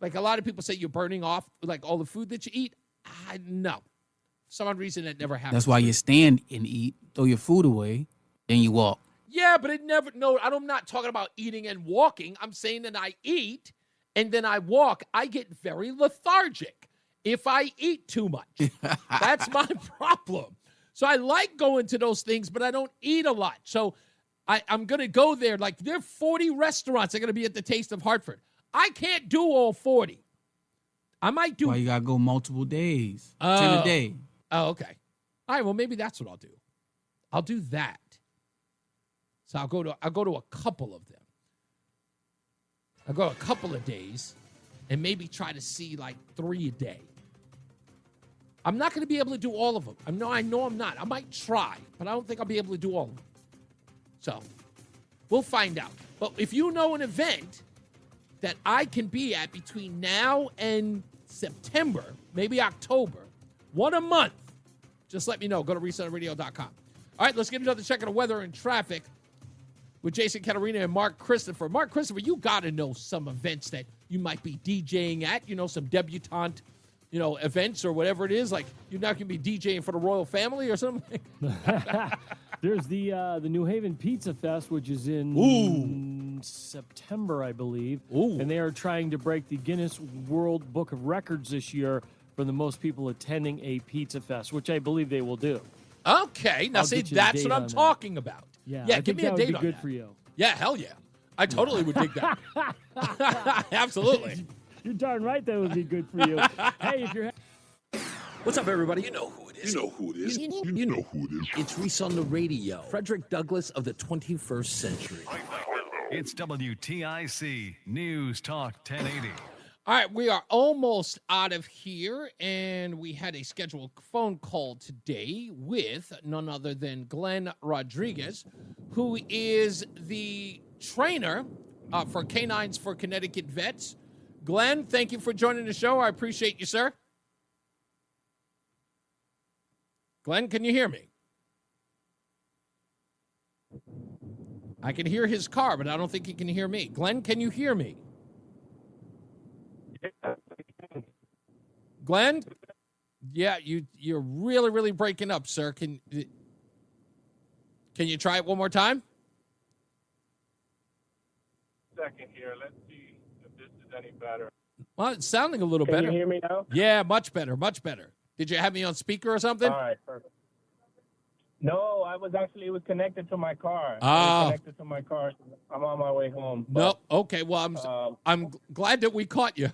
Like a lot of people say you're burning off like all the food that you eat. No. For some reason that never happens. That's why you stand and eat, throw your food away, then you walk. Yeah, but I'm not talking about eating and walking. I'm saying that I eat and then I walk. I get very lethargic if I eat too much. That's my problem. So I like going to those things, but I don't eat a lot. So I'm going to go there. Like there are 40 restaurants that are going to be at the Taste of Hartford. I can't do all 40. I might do. Why you got to go multiple days? 10 a day. Oh, okay. All right, well, maybe that's what I'll do. I'll do that. So I'll go to a couple of them. I'll go a couple of days and maybe try to see like 3 a day. I'm not going to be able to do all of them. I know I'm not. I might try, but I don't think I'll be able to do all of them. So we'll find out. But if you know an event that I can be at between now and September, maybe October, one a month, just let me know. Go to resetarradio.com. All right, let's get another check of the weather and traffic with Jason Caterina and Mark Christopher. Mark Christopher, you got to know some events that you might be DJing at, some debutante, events or whatever it is. Like you're not going to be DJing for the royal family or something. There's the New Haven Pizza Fest, which is in September, I believe. And they are trying to break the Guinness World Book of Records this year for the most people attending a pizza fest, which I believe they will do. Okay, now see, that's what I'm talking about. Yeah, give me a date on that. Would be good for you. Yeah, hell yeah. I totally would dig that. Absolutely. You're darn right that would be good for you. Hey, if you're... What's up, everybody? You know who it is. You know who it is. You know who it is. It's Reese on the radio. Frederick Douglass of the 21st century. It's WTIC News Talk 1080. All right, we are almost out of here, and we had a scheduled phone call today with none other than Glenn Rodriguez, who is the trainer for Canines for Connecticut Vets. Glenn, thank you for joining the show. I appreciate you, sir. Glenn, can you hear me? I can hear his car, but I don't think he can hear me. Glenn, can you hear me? Glenn? Yeah, you're really, really breaking up, sir. Can you try it one more time? Second here. Let's see if this is any better. Well, it's sounding a little better. Can you hear me now? Yeah, much better, much better. Did you have me on speaker or something? All right, perfect. No, it was connected to my car. It was Ah. connected to my car. I'm on my way home. No. Okay. Well, I'm glad that we caught you.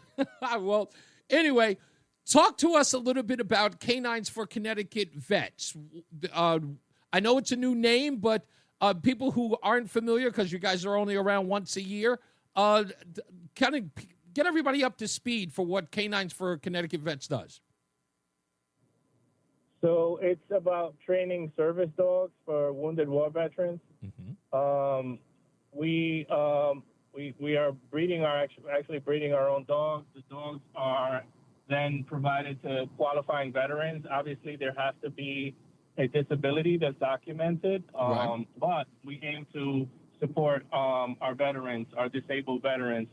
Well, anyway, talk to us a little bit about Canines for Connecticut Vets. I know it's a new name, but people who aren't familiar, because you guys are only around once a year, kind of get everybody up to speed for what Canines for Connecticut Vets does. So it's about training service dogs for wounded war veterans. We are actually breeding our own dogs. The dogs are then provided to qualifying veterans. Obviously, there has to be a disability that's documented, Right. but we aim to support our veterans, our disabled veterans,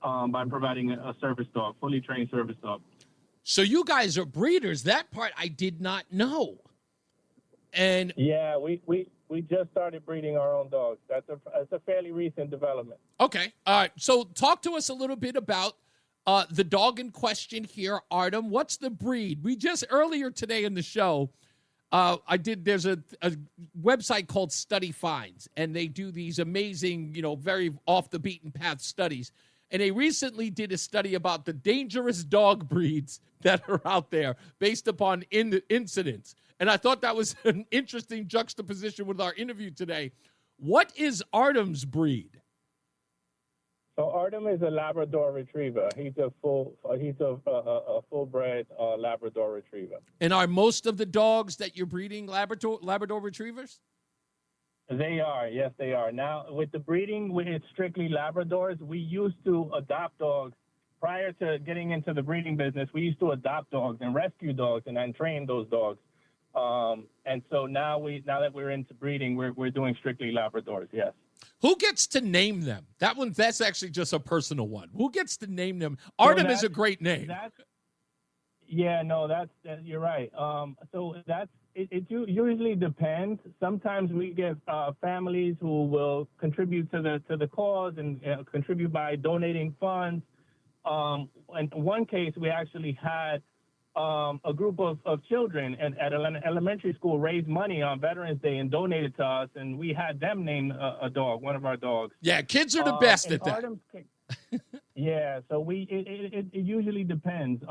by providing a service dog, fully trained service dog. So you guys are breeders. That part I did not know. And yeah, we just started breeding our own dogs. That's a fairly recent development. okay, all right. So talk to us a little bit about the dog in question here, Artem. What's the breed? We just earlier today in the show, there's a website called Study Finds, and they do these amazing, very off the beaten path studies. And they recently did a study about the dangerous dog breeds that are out there based upon incidents. And I thought that was an interesting juxtaposition with our interview today. What is Artem's breed? So Artem is a Labrador Retriever. He's a full-bred Labrador Retriever. And are most of the dogs that you're breeding Labrador Retrievers? They are, yes, they are. Now, with the breeding, it's strictly Labradors. We used to adopt dogs. Prior to getting into the breeding business, we used to adopt dogs and rescue dogs and then train those dogs. And so now that we're into breeding, we're doing strictly Labradors, yes. Who gets to name them? That's actually just a personal one. Who gets to name them? Artem is a great name. You're right. It usually depends. Sometimes we get families who will contribute to the cause and contribute by donating funds. In one case, we actually had a group of children at an elementary school raise money on Veterans Day and donated to us, and we had them name a dog, one of our dogs. Yeah, kids are the best at that. Yeah, so it usually depends.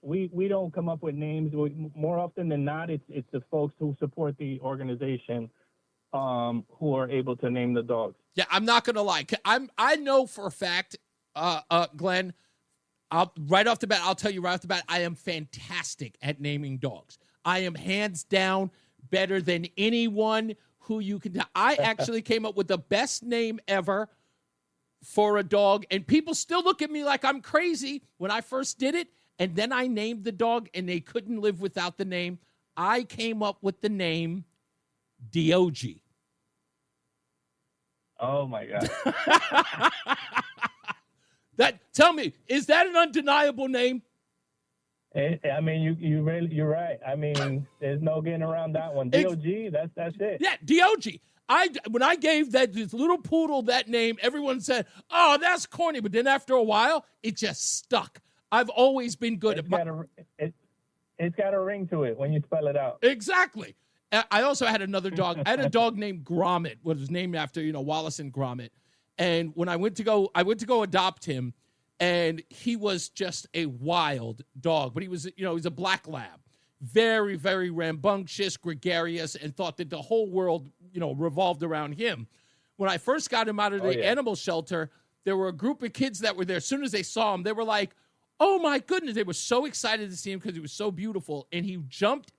We don't come up with names. More often than not, it's the folks who support the organization who are able to name the dogs. Yeah, I'm not gonna lie. I know for a fact, Glenn. I'll tell you right off the bat, I am fantastic at naming dogs. I am hands down better than anyone who you can. I actually came up with the best name ever for a dog, and people still look at me like I'm crazy when I first did it, and then I named the dog, and they couldn't live without the name. I came up with the name Dog. Oh, my God. Tell me, is that an undeniable name? I mean, you're right. I mean, there's no getting around that one. Dog, that's it. Yeah, Dog. When I gave this little poodle that name, everyone said, "Oh, that's corny." But then after a while, it just stuck. I've always been good at It's got a ring to it when you spell it out. Exactly. I also had another dog. I had a dog named Gromit, which was named after Wallace and Gromit. And when I went to go adopt him, and he was just a wild dog, but he was he's a black lab, very, very rambunctious, gregarious, and thought that the whole world revolved around him. When I first got him out of the animal shelter, there were a group of kids that were there. As soon as they saw him, they were like, "Oh my goodness!" They were so excited to see him because he was so beautiful, and he jumped.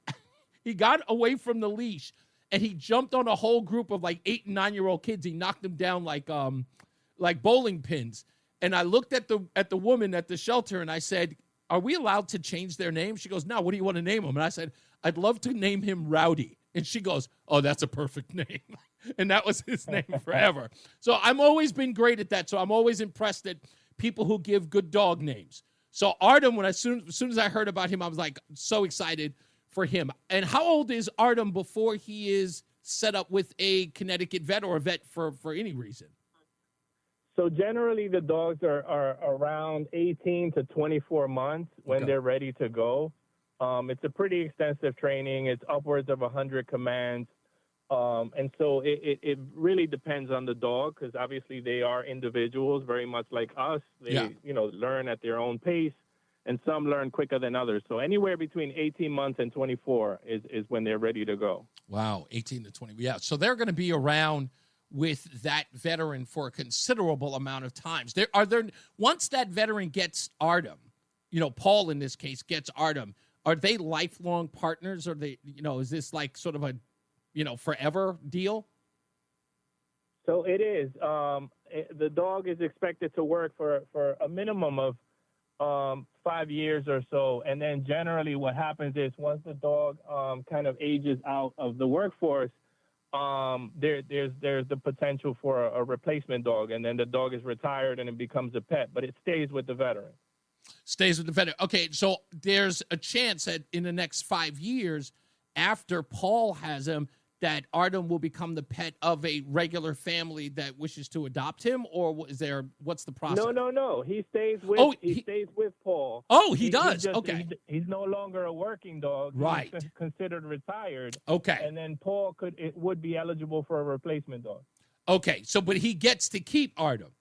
He got away from the leash, and he jumped on a whole group of like 8 and 9-year-old kids. He knocked them down like bowling pins. And I looked at the woman at the shelter, and I said, "Are we allowed to change their name?" She goes, "No, what do you want to name him?" And I said, "I'd love to name him Rowdy." And she goes, "Oh, that's a perfect name." And that was his name forever. So I've always been great at that. So I'm always impressed at people who give good dog names. So Artem, as soon as I heard about him, I was like so excited for him. And how old is Artem before he is set up with a Connecticut vet or a vet for any reason? So generally, the dogs are around 18 to 24 months when they're ready to go. It's a pretty extensive training. It's upwards of 100 commands. And so it really depends on the dog, because obviously they are individuals very much like us. They, learn at their own pace, and some learn quicker than others. So anywhere between 18 months and 24 is when they're ready to go. Wow, 18 to 20. Yeah, so they're going to be around with that veteran for a considerable amount of times. Once that veteran gets Artem, Paul in this case gets Artem, are they lifelong partners? Or they, is this like sort of a, forever deal? So it is. The dog is expected to work for a minimum of 5 years or so. And then generally what happens is once the dog kind of ages out of the workforce, there's the potential for a replacement dog. And then the dog is retired and it becomes a pet, but it stays with the veteran. Stays with the veteran. Okay, so there's a chance that in the next 5 years, after Paul has him, that Artem will become the pet of a regular family that wishes to adopt him, or what's the process? No. He stays with he stays with Paul. Oh, he does. Okay. He's no longer a working dog. Right. He's considered retired. Okay. And then Paul would be eligible for a replacement dog. Okay. So, but he gets to keep Artem.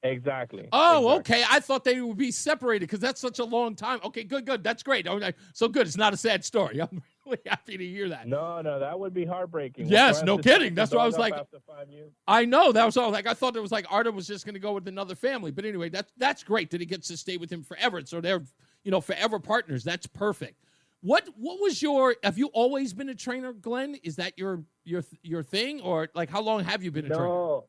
Exactly. Oh, okay. I thought they would be separated because that's such a long time. Okay, good. That's great. Okay, so good. It's not a sad story. I'm really happy to hear that. No, that would be heartbreaking. Yes, no kidding. That's what I was like. After 5 years. I know. That was all. Like I thought it was like Artem was just going to go with another family. But anyway, that's great that he gets to stay with him forever. So they're forever partners. That's perfect. What was have you always been a trainer, Glenn? Is that your thing, or like how long have you been a trainer?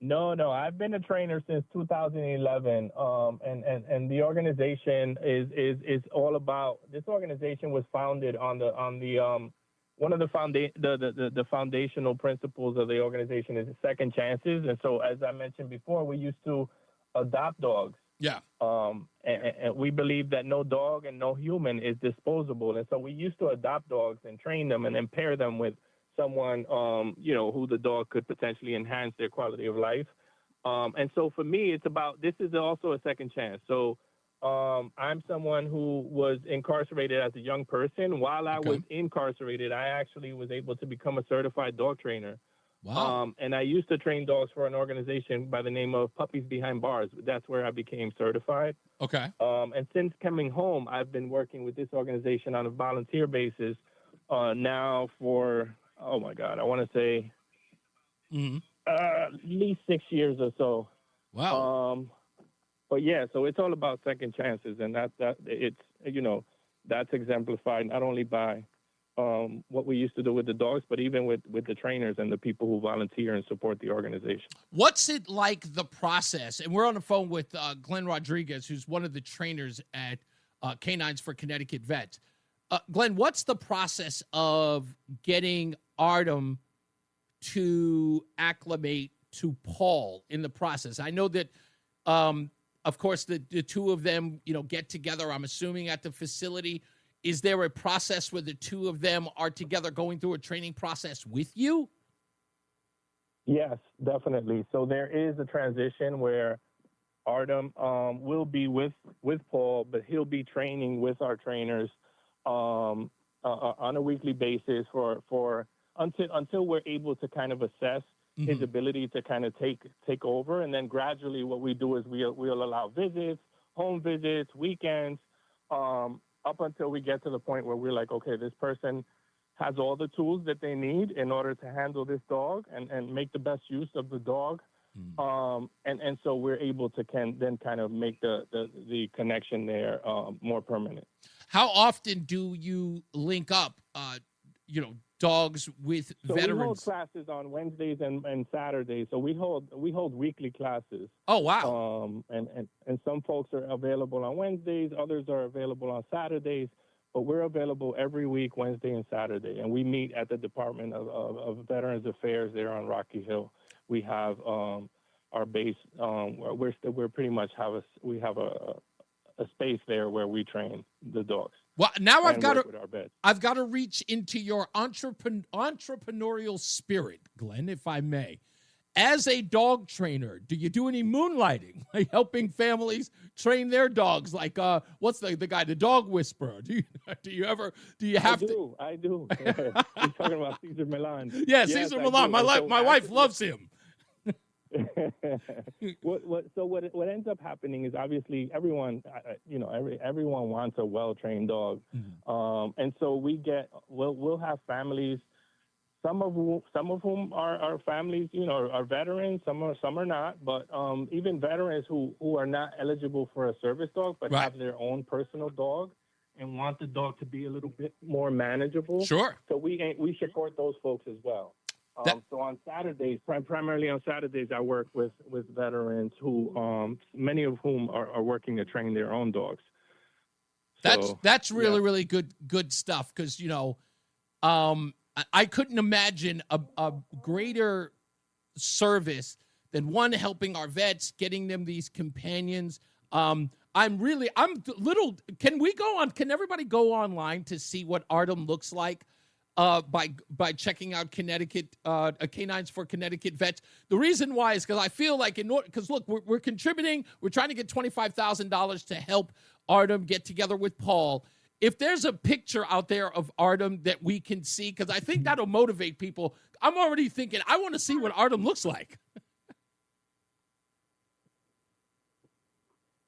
No. I've been a trainer since 2011, and the organization is all about. This organization was founded on the one of the foundational principles of the organization is second chances, and so as I mentioned before, we used to adopt dogs. Yeah. And we believe that no dog and no human is disposable, and so we used to adopt dogs and train them and then pair them with someone, who the dog could potentially enhance their quality of life. And so for me, this is also a second chance. So I'm someone who was incarcerated as a young person. While I was incarcerated, I actually was able to become a certified dog trainer. Wow. And I used to train dogs for an organization by the name of Puppies Behind Bars. That's where I became certified. Okay. And since coming home, I've been working with this organization on a volunteer basis now for, oh my God, I want to say at least 6 years or so. Wow. But yeah, so it's all about second chances, and that's exemplified not only by what we used to do with the dogs, but even with the trainers and the people who volunteer and support the organization. What's it like, the process? And we're on the phone with Glenn Rodriguez, who's one of the trainers at Canines for Connecticut Vets. Glenn, what's the process of getting Artem to acclimate to Paul in the process? I know that, of course, the two of them, get together, I'm assuming, at the facility. Is there a process where the two of them are together going through a training process with you? Yes, definitely. So there is a transition where Artem will be with Paul, but he'll be training with our trainers on a weekly basis until we're able to kind of assess his ability to kind of take over. And then gradually what we do is we'll allow visits, home visits, weekends, up until we get to the point where we're like, okay, this person has all the tools that they need in order to handle this dog and make the best use of the dog. And so we're able to then kind of make the connection there more permanent. How often do you link up, dogs with veterans? We hold classes on Wednesdays and Saturdays. So we hold weekly classes. Oh, wow. And some folks are available on Wednesdays, others are available on Saturdays, but we're available every week, Wednesday and Saturday. And we meet at the Department of Veterans Affairs there on Rocky Hill. We have our base. We're pretty much have a space there where we train the dogs. Well, now I've got to reach into your entrepreneurial spirit, Glenn, if I may. As a dog trainer, do you do any moonlighting, like helping families train their dogs? Like, what's the guy, the dog whisperer? Do you have to? I do. You're talking about Cesar Milan. Yeah, Cesar Milan. My wife loves him. What ends up happening is obviously everyone wants a well-trained dog, and so we'll have families. Some of whom are families, are veterans. Some are not. But even veterans who are not eligible for a service dog, but have their own personal dog and want the dog to be a little bit more manageable. Sure. So we support those folks as well. So on Saturdays, primarily on Saturdays, I work with veterans who, many of whom are working to train their own dogs. That's really good stuff because I couldn't imagine a greater service than one, helping our vets, getting them these companions. Can everybody go online to see what Artem looks like by checking out Connecticut Canines for Connecticut Vets? The reason why is because I feel like look, we're contributing, we're trying to get $25,000 to help Artem get together with Paul. If there's a picture out there of Artem that we can see, because I think that'll motivate people. I'm already thinking, I want to see what Artem looks like.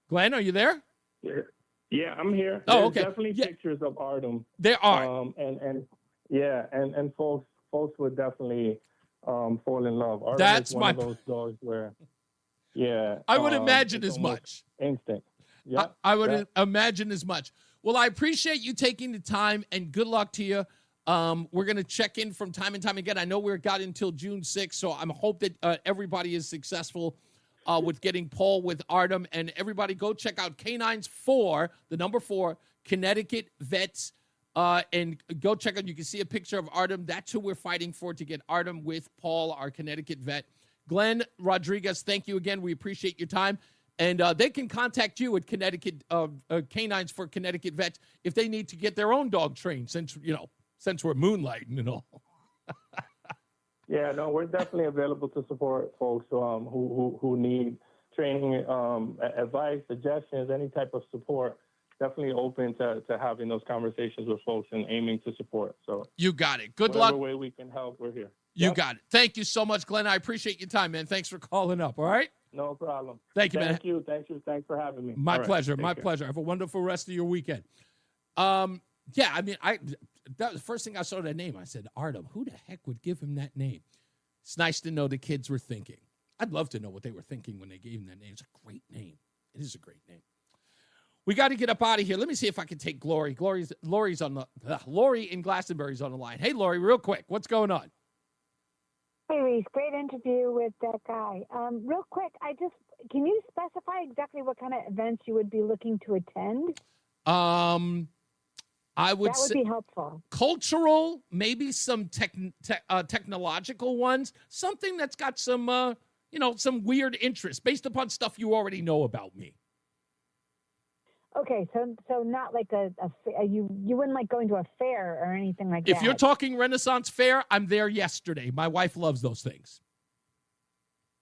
Glenn, are you there? Yeah, I'm here. Oh, There's okay. definitely pictures of Artem. There are. And folks would definitely fall in love. Artem That's is one of those dogs where, I would imagine as much. Instinct. Yeah, I would imagine as much. Well, I appreciate you taking the time, and good luck to you. We're going to check in from time and time again. I know we're got until June 6th, so I hope that everybody is successful with getting Paul with Artem. And everybody go check out Canines 4, the number 4, Connecticut Vets, and go check out. You can see a picture of Artem. That's who we're fighting for, to get Artem with Paul, our Connecticut vet. Glenn Rodriguez, thank you again. We appreciate your time. And they can contact you at Connecticut Canines for Connecticut Vets if they need to get their own dog trained, since we're moonlighting and all. Yeah, no, we're definitely available to support folks who need training, advice, suggestions, any type of support. Definitely open to having those conversations with folks and aiming to support. So you got it. Good luck. Whatever way we can help, we're here. You got it. Thank you so much, Glenn. I appreciate your time, man. Thanks for calling up. All right. No problem. Thank you, man. Thank you. Thanks for having me. My pleasure. My pleasure. Have a wonderful rest of your weekend. That was the first thing I saw that name. I said, Artem, who the heck would give him that name? It's nice to know the kids were thinking. I'd love to know what they were thinking when they gave him that name. It's a great name. It is a great name. We got to get up out of here. Let me see if I can take Glory. Lori's on the Lori in Glastonbury's on the line. Hey, Lori, real quick, what's going on? Hey, Reese, great interview with that guy. Real quick, can you specify exactly what kind of events you would be looking to attend? I would that would be helpful. Cultural, maybe some technological ones, something that's got some, some weird interest based upon stuff you already know about me. Okay, so not like you wouldn't like going to a fair or anything like that. If you're talking Renaissance Fair, I'm there yesterday. My wife loves those things.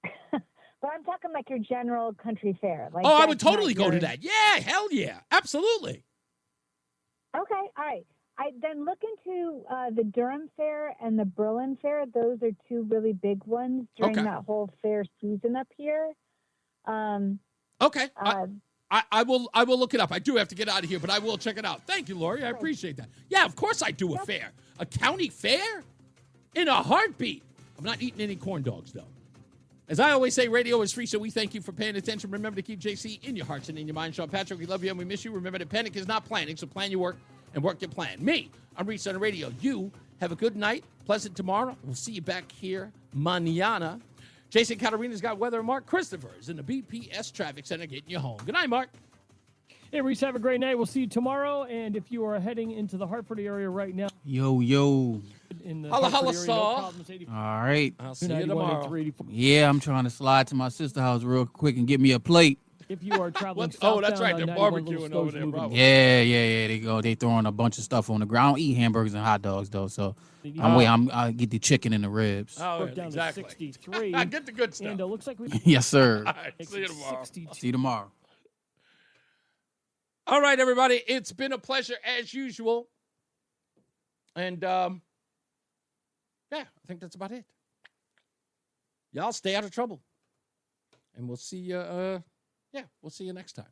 But I'm talking like your general country fair. Like I would totally go to that. Yeah, hell yeah, absolutely. Okay, all right. I then look into the Durham Fair and the Berlin Fair. Those are two really big ones during that whole fair season up here. Okay. I will look it up. I do have to get out of here, but I will check it out. Thank you, Lori. I appreciate that. Yeah, of course I do a fair. A county fair? In a heartbeat. I'm not eating any corn dogs, though. As I always say, radio is free, so we thank you for paying attention. Remember to keep JC in your hearts and in your mind. Sean Patrick, we love you and we miss you. Remember that panic is not planning, so plan your work and work your plan. Me, I'm Reese on the radio. You have a good night, pleasant tomorrow. We'll see you back here mañana. Jason Catarina's got weather. Mark Christopher is in the BPS Traffic Center getting you home. Good night, Mark. Hey, Reese, have a great night. We'll see you tomorrow. And if you are heading into the Hartford area right now. Yo. In the holla, Hartford area, saw. no problems, 84. All right. I'll see you tomorrow. Yeah, I'm trying to slide to my sister's house real quick and get me a plate. If you are traveling that's southbound right. on They're 91 barbecuing Little over Stoves there, moving probably. Yeah. They throwing a bunch of stuff on the ground. I don't eat hamburgers and hot dogs though, so I get the chicken and the ribs. Oh, down exactly. to 63. Get the good stuff. And it looks like we Yes, sir. All right, see you tomorrow. See you tomorrow. All right, everybody. It's been a pleasure as usual. And yeah, I think that's about it. Y'all stay out of trouble. And we'll see you we'll see you next time.